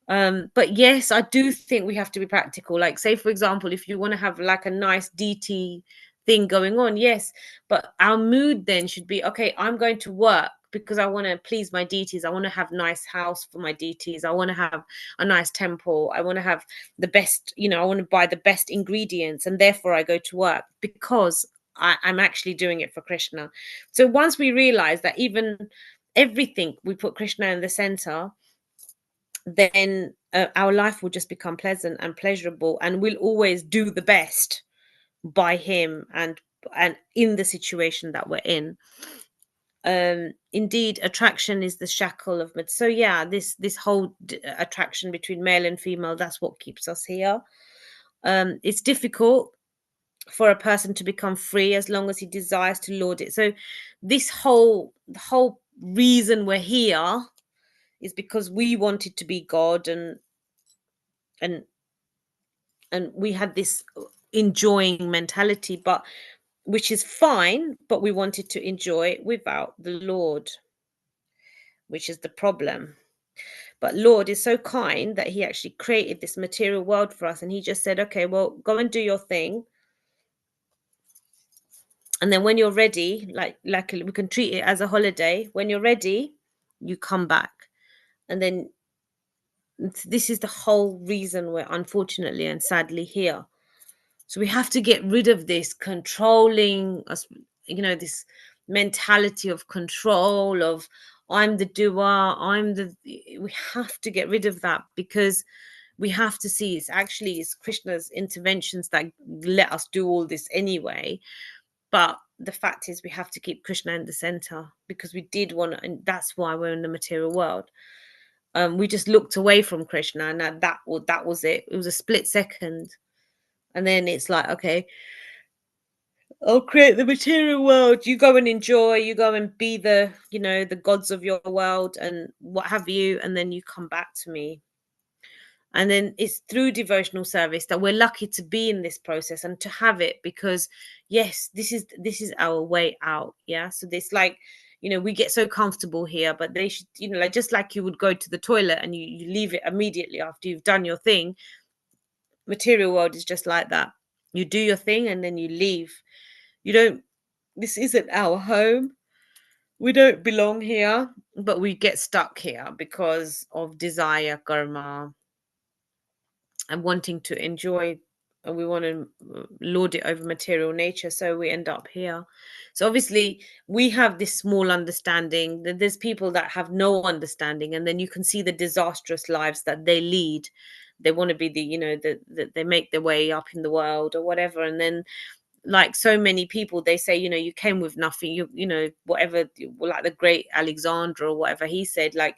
B: But yes, I do think we have to be practical. Like, say, for example, if you want to have like a nice DT thing going on, yes, but our mood then should be, okay, I'm going to work because I want to please my deities. I want to have nice house for my deities. I want to have a nice temple. I want to have the best, I want to buy the best ingredients, and therefore I go to work because I'm actually doing it for Krishna. So once we realize that even everything we put Krishna in the center, then our life will just become pleasant and pleasurable, and we'll always do the best by him and in the situation that we're in. Indeed, attraction is the shackle of so yeah, this whole attraction between male and female, that's what keeps us here. It's difficult for a person to become free as long as he desires to lord it. So the whole reason we're here is because we wanted to be God, and we had this enjoying mentality, but which is fine, but we wanted to enjoy it without the Lord, which is the problem. But Lord is so kind that he actually created this material world for us, and he just said, okay, well, go and do your thing, and then when you're ready, like we can treat it as a holiday. When you're ready, you come back. And then this is the whole reason we're unfortunately and sadly here. So we have to get rid of this controlling us, this mentality of control, of I'm the doer, we have to get rid of that, because we have to see it's Krishna's interventions that let us do all this anyway. But the fact is we have to keep Krishna in the center, because we did want to, and that's why we're in the material world. We just looked away from Krishna, and that was it. It was a split second. And then it's like, okay, I'll create the material world. You go and enjoy. You go and be the gods of your world and what have you. And then you come back to me. And then it's through devotional service that we're lucky to be in this process and to have it, because yes, this is our way out. Yeah. So this, like, we get so comfortable here, but they should, like, just like you would go to the toilet and you leave it immediately after you've done your thing. Material world is just like that. You do your thing and then you leave. This isn't our home. We don't belong here, but we get stuck here because of desire, karma, and wanting to enjoy, and we want to lord it over material nature, so we end up here. So obviously we have this small understanding that there's people that have no understanding, and then you can see the disastrous lives that they lead. They want to be they make their way up in the world or whatever, and then, like so many people, they say, you came with nothing, whatever, like the great Alexander or whatever he said, like,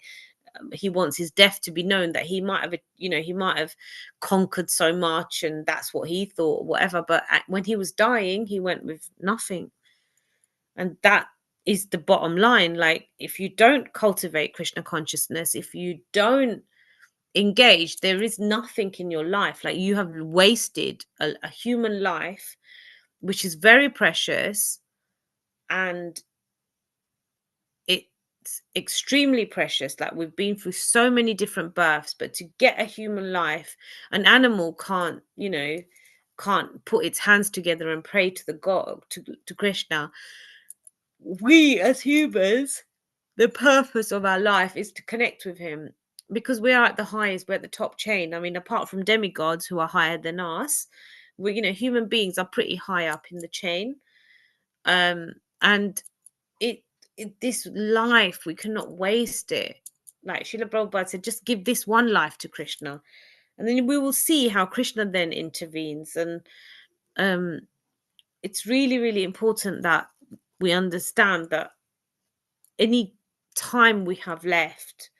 B: he wants his death to be known, that he might have, he might have conquered so much, and that's what he thought, whatever. But when he was dying, he went with nothing. And that is the bottom line. Like, if you don't cultivate Krishna consciousness, if you don't engage, there is nothing in your life. Like, you have wasted a human life, which is very precious, and it's extremely precious. Like, we've been through so many different births, but to get a human life, an animal can't, can't put its hands together and pray to the God, to Krishna. We as humans, the purpose of our life is to connect with him, because we are at the highest, we're at the top chain. I mean, apart from demigods who are higher than us, we, human beings are pretty high up in the chain. And this life, we cannot waste it. Like Srila Prabhupada said, just give this one life to Krishna, and then we will see how Krishna then intervenes. And it's really, really important that we understand that any time we have left,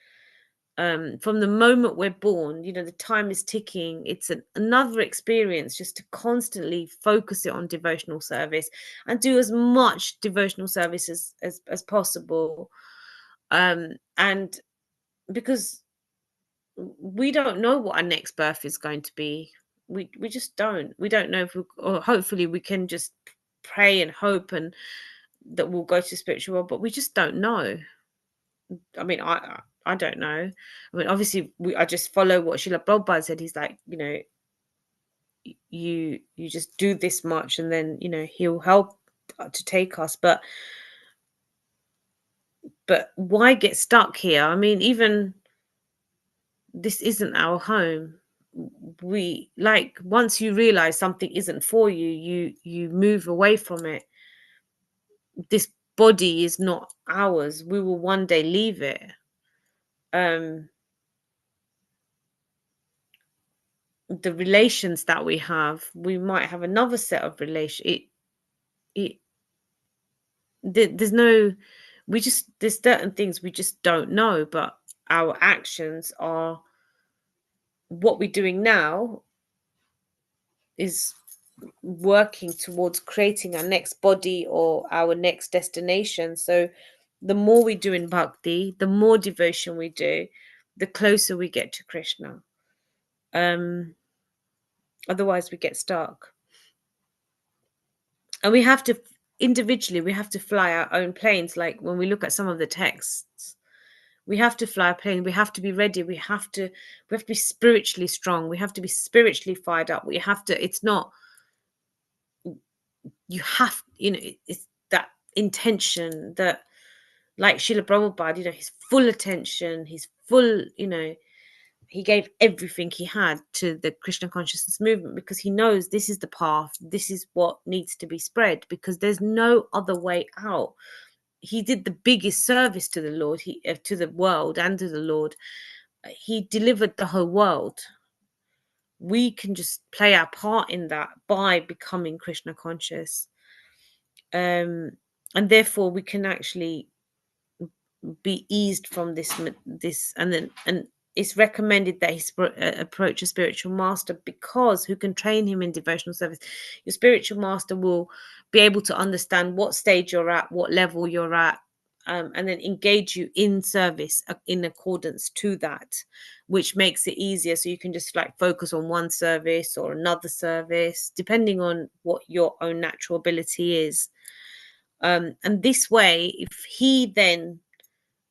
B: from the moment we're born, the time is ticking. It's another experience just to constantly focus it on devotional service and do as much devotional service as possible. And because we don't know what our next birth is going to be. We just don't. We don't know if or hopefully we can just pray and hope and that we'll go to spiritual world, but we just don't know. I mean, I don't know. I mean, obviously, I just follow what Srila Prabhupada said. He's like, you just do this much, and then he'll help to take us. But why get stuck here? I mean, even this isn't our home. We, like, once you realize something isn't for you, you move away from it. This body is not ours. We will one day leave it. The relations that we have, we might have another set of relations. There's certain things we just don't know, but our actions are what we're doing now is working towards creating our next body or our next destination. So the more we do in bhakti, the more devotion we do, the closer we get to Krishna. Otherwise we get stuck. And we have to, individually, we have to fly our own planes. Like when we look at some of the texts, we have to fly a plane. We have to be ready. We have to be spiritually strong. We have to be spiritually fired up. We have to, it's not, you have, it's that intention that, like Srila Prabhupada, his full attention, his full, he gave everything he had to the Krishna consciousness movement, because he knows this is the path. This is what needs to be spread, because there's no other way out. He did the biggest service to the Lord, to the world and to the Lord. He delivered the whole world. We can just play our part in that by becoming Krishna conscious. And therefore we can actually be eased from this, and it's recommended that he approach a spiritual master, because who can train him in devotional service. Your spiritual master will be able to understand what stage you're at, what level you're at, and then engage you in service in accordance to that, which makes it easier. So you can just like focus on one service or another service, depending on what your own natural ability is. And this way, if he then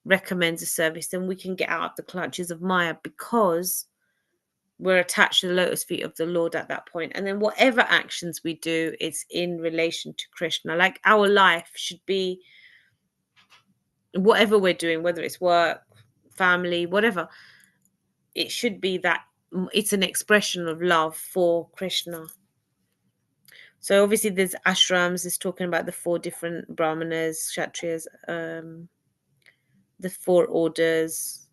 B: recommends a service, then we can get out of the clutches of Maya, because we're attached to the lotus feet of the Lord at that point. And then whatever actions we do, it's in relation to Krishna. Like our life should be, whatever we're doing, whether it's work, family, whatever, it should be that it's an expression of love for Krishna. So obviously there's ashrams, is talking about the 4 different brahmanas, kshatriyas, the 4 orders.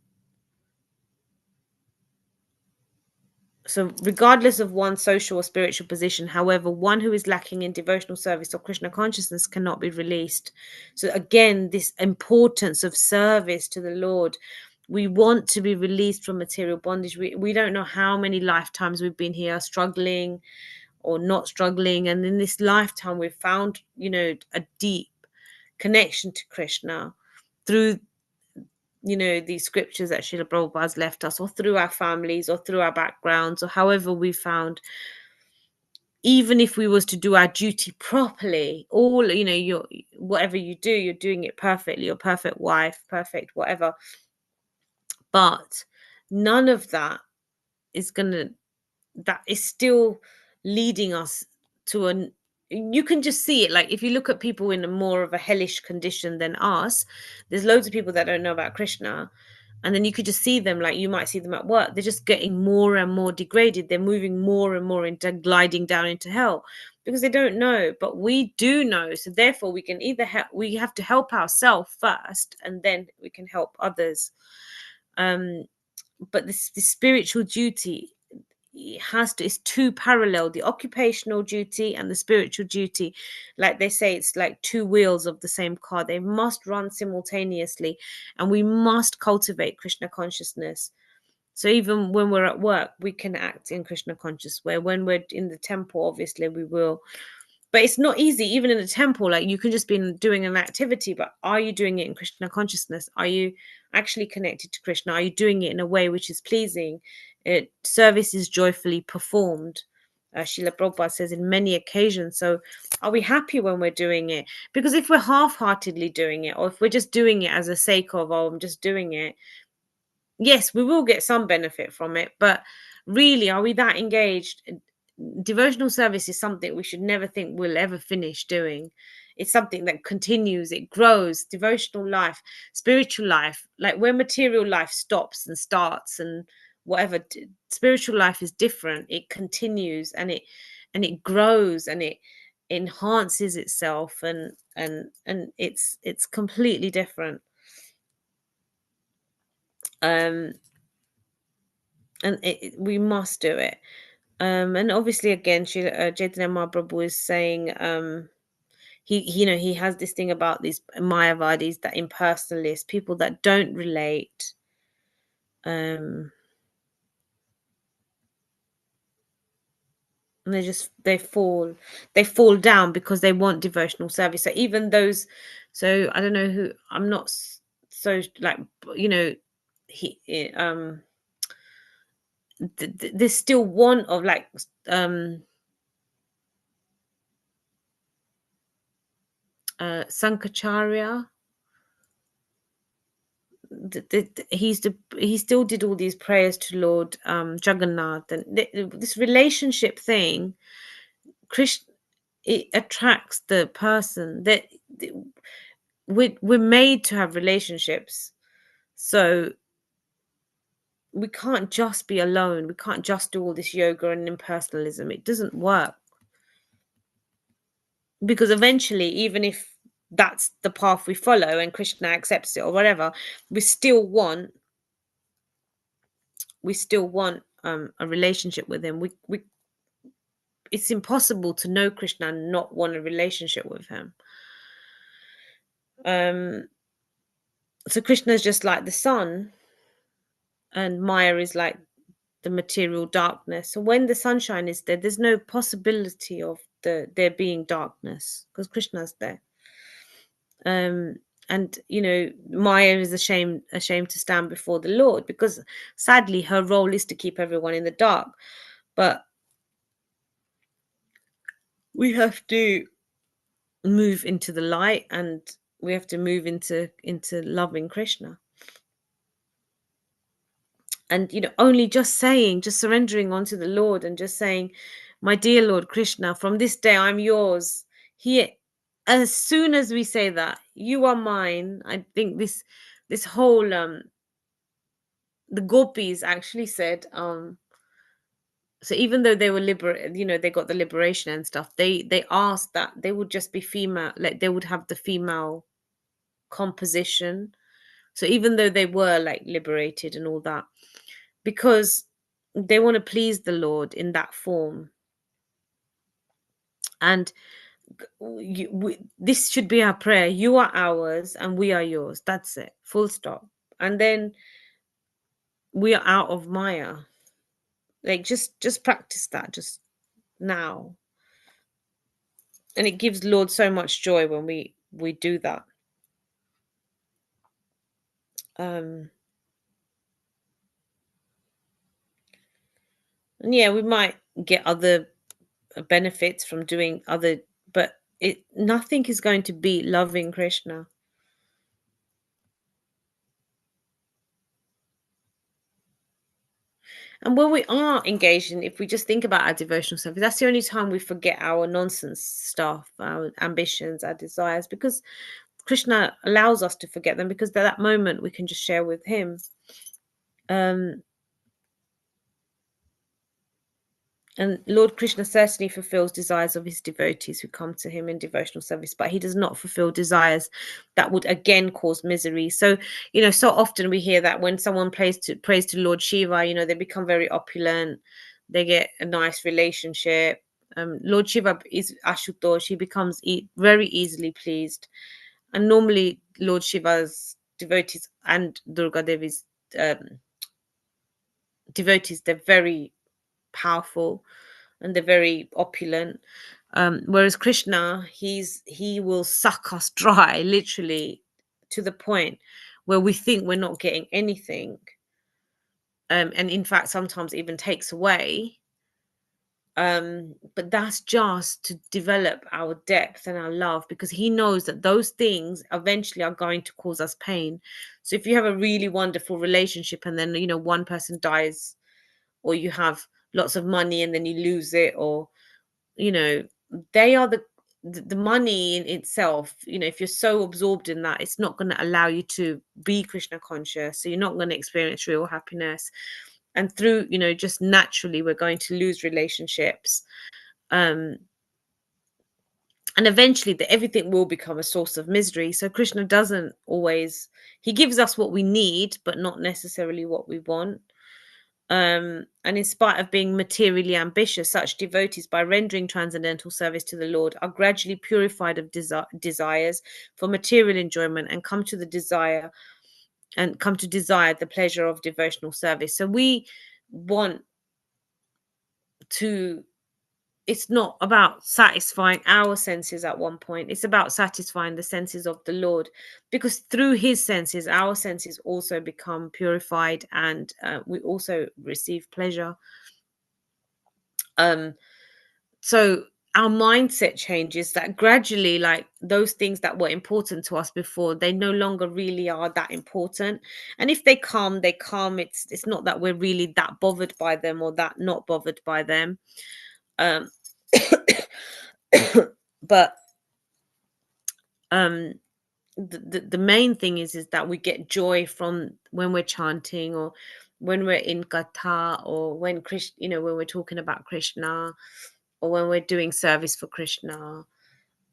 B: So regardless of one's social or spiritual position, however, one who is lacking in devotional service or Krishna consciousness cannot be released. So again, this importance of service to the Lord, We want to be released from material bondage. We don't know how many lifetimes we've been here struggling or not struggling, and in this lifetime we've found, you know, a deep connection to Krishna through, you know, these scriptures that Srila Prabhupada has left us, or through our families, or through our backgrounds, or however we found. Even if we was to do our duty properly, all, you know, your whatever you do, you're doing it perfectly, your perfect wife, perfect whatever. But none of that is gonna, that is still leading us to an, you can just see it, like if you look at people in a more of a hellish condition than us, there's loads of people that don't know about Krishna, and then you could just see them, like you might see them at work, they're just getting more and more degraded, they're moving more and more into gliding down into hell because they don't know. But we do know, so therefore we can either help, we have to help ourselves first and then we can help others. But this spiritual duty, it has to, it's two parallel, the occupational duty and the spiritual duty, like they say, it's like two wheels of the same car, they must run simultaneously, and we must cultivate Krishna consciousness. So even when we're at work, we can act in Krishna conscious, where when we're in the temple, obviously we will. But it's not easy, even in a temple, like you can just be doing an activity, but are you doing it in Krishna consciousness? Are you actually connected to Krishna? Are you doing it in a way which is pleasing? Service is joyfully performed, Srila Prabhupada says, in many occasions. So are we happy when we're doing it? Because if we're half-heartedly doing it, or if we're just doing it as a sake of, oh, I'm just doing it, yes, we will get some benefit from it, but really, are we that engaged? Devotional service is something we should never think we'll ever finish doing. It's something that continues, it grows. Devotional life, spiritual life, like where material life stops and starts and whatever, spiritual life is different. It continues, and it grows, and it enhances itself, and it's completely different. And we must do it. And obviously, again, Chaitanya Mahaprabhu is saying, he, you know, he has this thing about these Mayavadis, that impersonalists, people that don't relate. And they fall down because they want devotional service. So even those, so I don't know who, I'm not so like, you know, there's still one of like Sankacharya. He still did all these prayers to Lord Jagannath, and this relationship thing, Krishna, it attracts the person that we're made to have relationships. So we can't just be alone. We can't just do all this yoga and impersonalism. It doesn't work, because eventually, even if that's the path we follow and Krishna accepts it or whatever, we still want a relationship with him. We It's impossible to know Krishna and not want a relationship with him. So Krishna is just like the sun, and Maya is like the material darkness. So when the sunshine is there, there's no possibility of there being darkness, because Krishna's there. And you know, Maya is ashamed to stand before the Lord, because sadly her role is to keep everyone in the dark. But we have to move into the light, and we have to move into loving Krishna. And you know, only just surrendering onto the Lord and just saying, my dear Lord Krishna, from this day I'm yours. He, as soon as we say that, you are mine, I think this whole the gopis actually said, so even though they were you know, they got the liberation and stuff, they asked that they would just be female, like they would have the female composition. So even though they were like liberated and all that, because they want to please the Lord in that form. And this should be our prayer: you are ours and we are yours. That's it, full stop. And then we are out of Maya. Like just practice that just now. And it gives Lord so much joy when we do that. And yeah, we might get other benefits from doing other, but nothing is going to beat loving Krishna. And when we are engaged in, if we just think about our devotional service, that's the only time we forget our nonsense stuff, our ambitions, our desires, because Krishna allows us to forget them, because at that moment we can just share with him. And Lord Krishna certainly fulfills desires of his devotees who come to him in devotional service, but he does not fulfill desires that would again cause misery. So, so often we hear that when someone prays to Lord Shiva, they become very opulent, they get a nice relationship. Lord Shiva is Ashutosh, he becomes very easily pleased. And normally Lord Shiva's devotees and Durga Devi's devotees, they're very powerful and they're very opulent. Whereas Krishna, he will suck us dry, literally, to the point where we think we're not getting anything, and in fact sometimes even takes away. But that's just to develop our depth and our love, because he knows that those things eventually are going to cause us pain. So if you have a really wonderful relationship and then one person dies, or you have lots of money and then you lose it, or they are the money in itself, if you're so absorbed in that, it's not going to allow you to be Krishna conscious, so you're not going to experience real happiness. And through just naturally we're going to lose relationships, and eventually everything will become a source of misery. So Krishna doesn't always, he gives us what we need but not necessarily what we want. And in spite of being materially ambitious, such devotees, by rendering transcendental service to the Lord, are gradually purified of desires for material enjoyment, and come to desire the pleasure of devotional service. So we want to, it's not about satisfying our senses at one point, it's about satisfying the senses of the Lord, because through his senses our senses also become purified, and we also receive pleasure. So our mindset changes, that gradually, like, those things that were important to us before, they no longer really are that important. And if they come, they come. It's not that we're really that bothered by them or that not bothered by them. um but the main thing is that we get joy from when we're chanting, or when we're in katha, or when Krishna, when we're talking about Krishna, or when we're doing service for Krishna.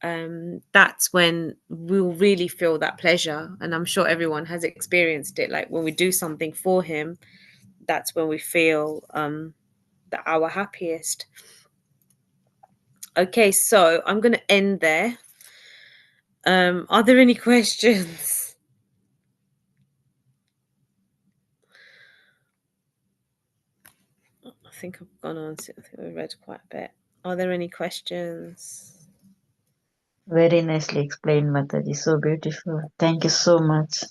B: That's when we'll really feel that pleasure. And I'm sure everyone has experienced it, like when we do something for him, that's when we feel that our happiest. Okay, so I'm going to end there. Are there any questions? I think I've gone on to, I think we read quite a bit. Are there any questions?
A: Very nicely explained, Mataji. So beautiful. Thank you so much.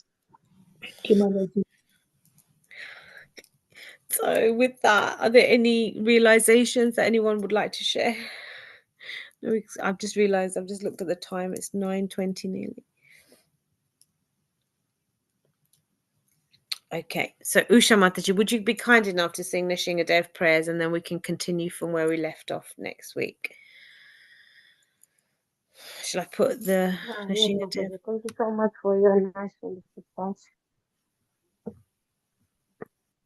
A: So with that, are there any realizations that anyone would like to share? I've just realized, I've just looked at the time, it's 9:20 nearly. Okay, so Usha Mataji, would you be kind enough to sing the Shingadev prayers, and then we can continue from where we left off next week? Shall I put the
D: Yes,
B: Shingadev?
D: Mataji. Thank you so much for your nice response.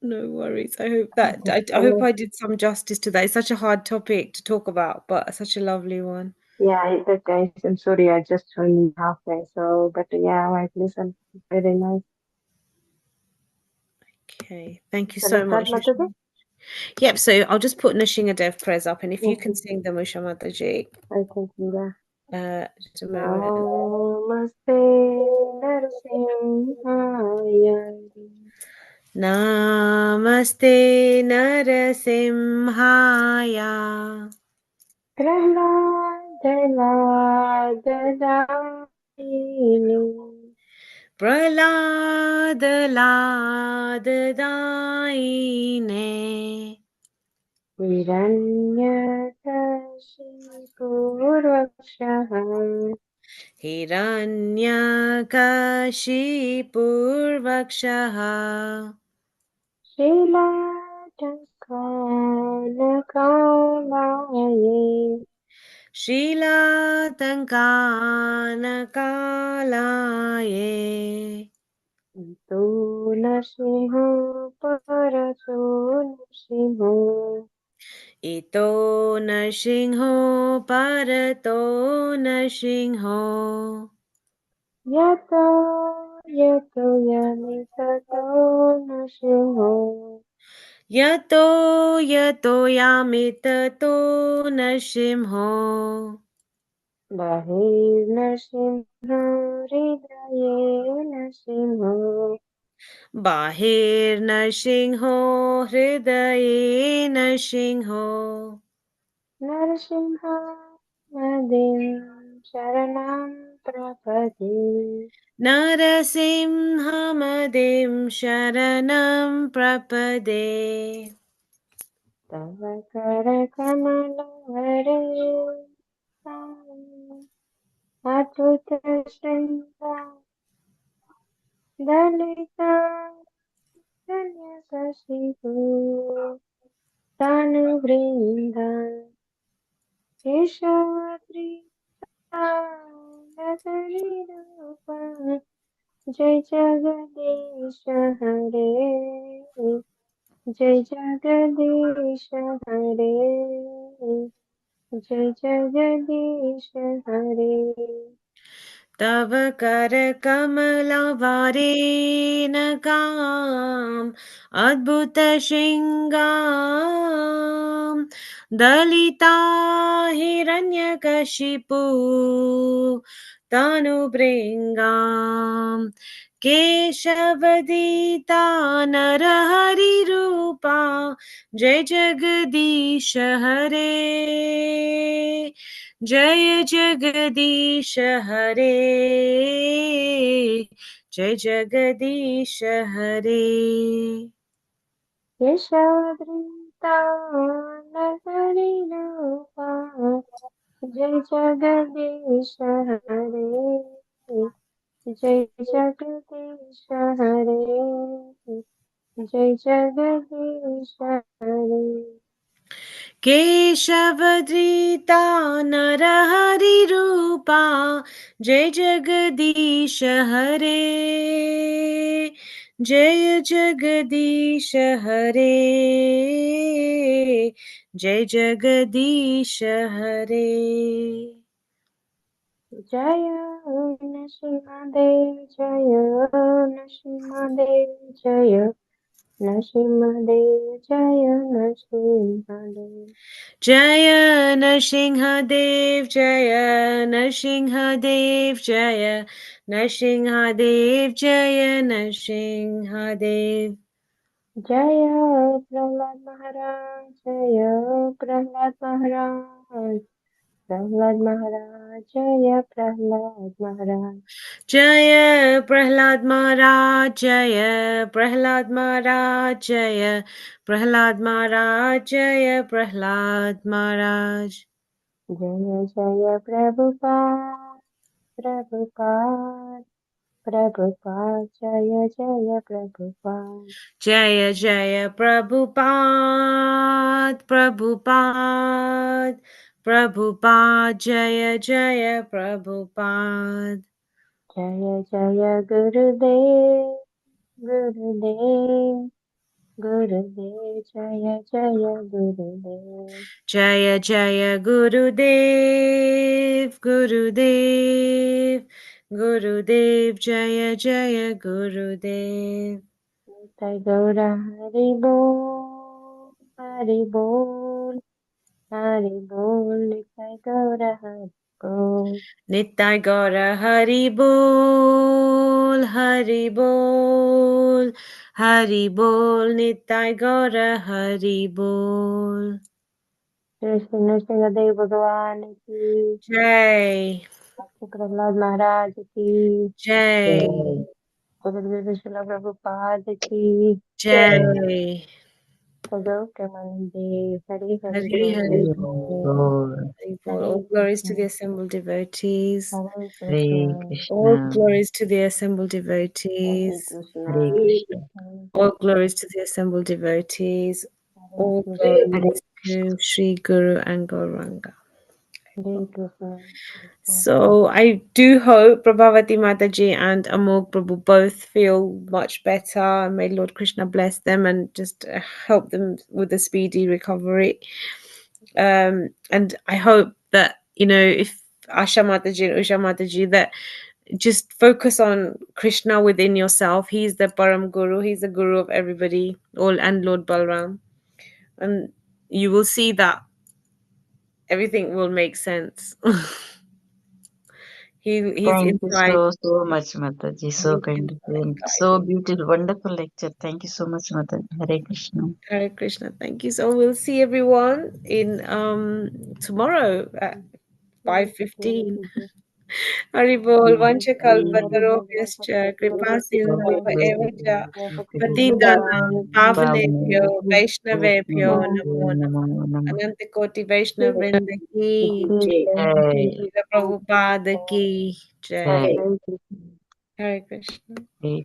B: No worries. I hope that I hope
D: Hello.
B: I did some justice to that. It's such a hard topic to talk about, but such a lovely one.
D: Yeah, that guys, I'm sorry, I just joined halfway. So, but yeah, I listen. Very nice.
B: Okay, thank you
D: Shall I
B: so
D: start,
B: much.
D: Mataji?
B: Yep, so I'll just put Nashingadev prayers up, and if you can
D: Okay,
B: sing them, Usha Mataji.
D: I can do that.
B: Just a moment.
D: Namaste Narsimhaya
B: नमस्ते नरसिंहाय
D: प्रह्लादलाददायिने
B: प्रह्लादलाददायिने
D: हिरण्यकशिपूर्वक्षः
B: हिरण्यकशिपूर्वक्षः
D: शीलाटङ्कानकालाये
B: शीलातङ्कानकालाये
D: तो नरसिंहो परतो नरसिंहो
B: इतो नरसिंहो परतो नरसिंहो
D: यतो यतो यमिततो नरसिंहो
B: यतो यतो यामिततो नरसिंहो
D: बहिर्नरसिंहो हृदये नरसिंहो
B: बाहिर्नरसिंहो हृदये नरसिंहो
D: नरसिंहमदिं शरणं प्रपदे
B: नरसिंहमदिं शरणं प्रपदे
D: तव करकमलहरे अच्युतशृङ्गा दलिता कन्यकशिपु तनुभृन्द केशवद्रितानतरीरूप जय जगदीश हरे जय जगदीश हरे जय जगदीश हरे
B: तव करकमलवारेणगाम् अद्भुतशृङ्गाम् दलिता हिरण्यकशिपु तनुभृङ्गाम् केशवदीता नरहरिरूपा जय जगदीश हरे जय जगदीश हरे जय जगदीश हरे
D: केशवदृतानतरीरूपा जय जगदीश हरे जय जगदीश हरे जय जगदीश हरे
B: केशवधृता नरहरिरूपा जय जगदीश हरे जय जगदीश हरे जय जगदीश हरे
D: जय नरसिंहदेव जय नरसिंहदेव जय नरसिंहदेव जय नरसिंहदेव
B: जय नरसिंहदेव जय नरसिंहदेव जय नरसिंहदेव जय नरसिंहदेव
D: जय प्रह्लाद महाराज जय प्रह्लाद महाराज प्रह्लाद महाराज जय प्रह्लाद महाराज
B: जय प्रह्लाद महाराज जय प्रह्लाद महाराज जय प्रह्लाद महाराज जय प्रह्लाद महाराज
D: जय जय प्रभुपाद प्रभुपाद प्रभुपाद जय जय प्रभुपाद
B: जय जय प्रभुपाद प्रभुपाद प्रभुपाद जय जय प्रभुपाद
D: जय जय गुरुदेव गुरुदेव गुरुदेव जय जय गुरुदेव
B: जय जय गुरुदेव गुरुदेव गुरुदेव जय जय गुरुदेव
D: निताय गौर हरि बोल हरि बोल हरि बोल निताय गौर हरि बोल
B: नित्य गौर हरि बोल हरि बोल Hari Bol, Nitai Gaura Hari Bol.
D: Krishna Nrisimhadeva भगवान की
B: Jai,
D: प्रहलाद महाराज की
B: Jai,
D: गुरुदेव श्रील प्रभुपाद की
B: Jai.
D: सदैव प्रेमानंदे हरि हरि
B: Hari Hari
D: बोल
B: Bol. Hari Bol.
D: Hare
B: All glories to
D: Krishna
B: the assembled devotees.
D: Hare
A: Hare
D: Krishna
B: All
A: Krishna,
B: glories to the assembled
D: Hare
B: devotees.
A: Hare
D: Krishna
A: Krishna,
B: All glories to the assembled devotees.
D: Hare
B: All
D: Krishna
B: glories to Sri Guru and Gauranga.
D: Hare Krishna
B: So I do hope Prabhavati Mataji and Amol Prabhu both feel much better. And may Lord Krishna bless them and just help them with a speedy recovery. And I hope that, if Asha Mataji and Usha Mataji, that just focus on Krishna within yourself. He's the Param Guru. He's the Guru of everybody, all and Lord Balram. And you will see that everything will make sense. He's
A: Thank you
B: inside.
A: so much, Mataji. So
B: He's
A: kind of you
B: inside
A: and so
B: guiding.
A: beautiful, wonderful lecture. Thank you so much, Mataji. Hare Krishna.
B: Hare Krishna. Thank you. So we'll see everyone in tomorrow at
D: Hare Krishna
B: 5:15.
D: Hare
B: Haribol, Vancha
A: Hare
B: Kalpatarobhyascha, Kripa Sindhu Eva Cha,
A: Krishna.
B: Patitanam Pavanebhyo,
A: Bhavane.
B: Vaishnavebhyo Namo Namo.
A: Namo Namo.
B: Anantakoti Vaishnav Vrinda ki Jai.
A: Jai.
B: Srila Prabhupada ki Jai.
A: Jai.
D: Hare Krishna
B: Hare Krishna.
A: Hare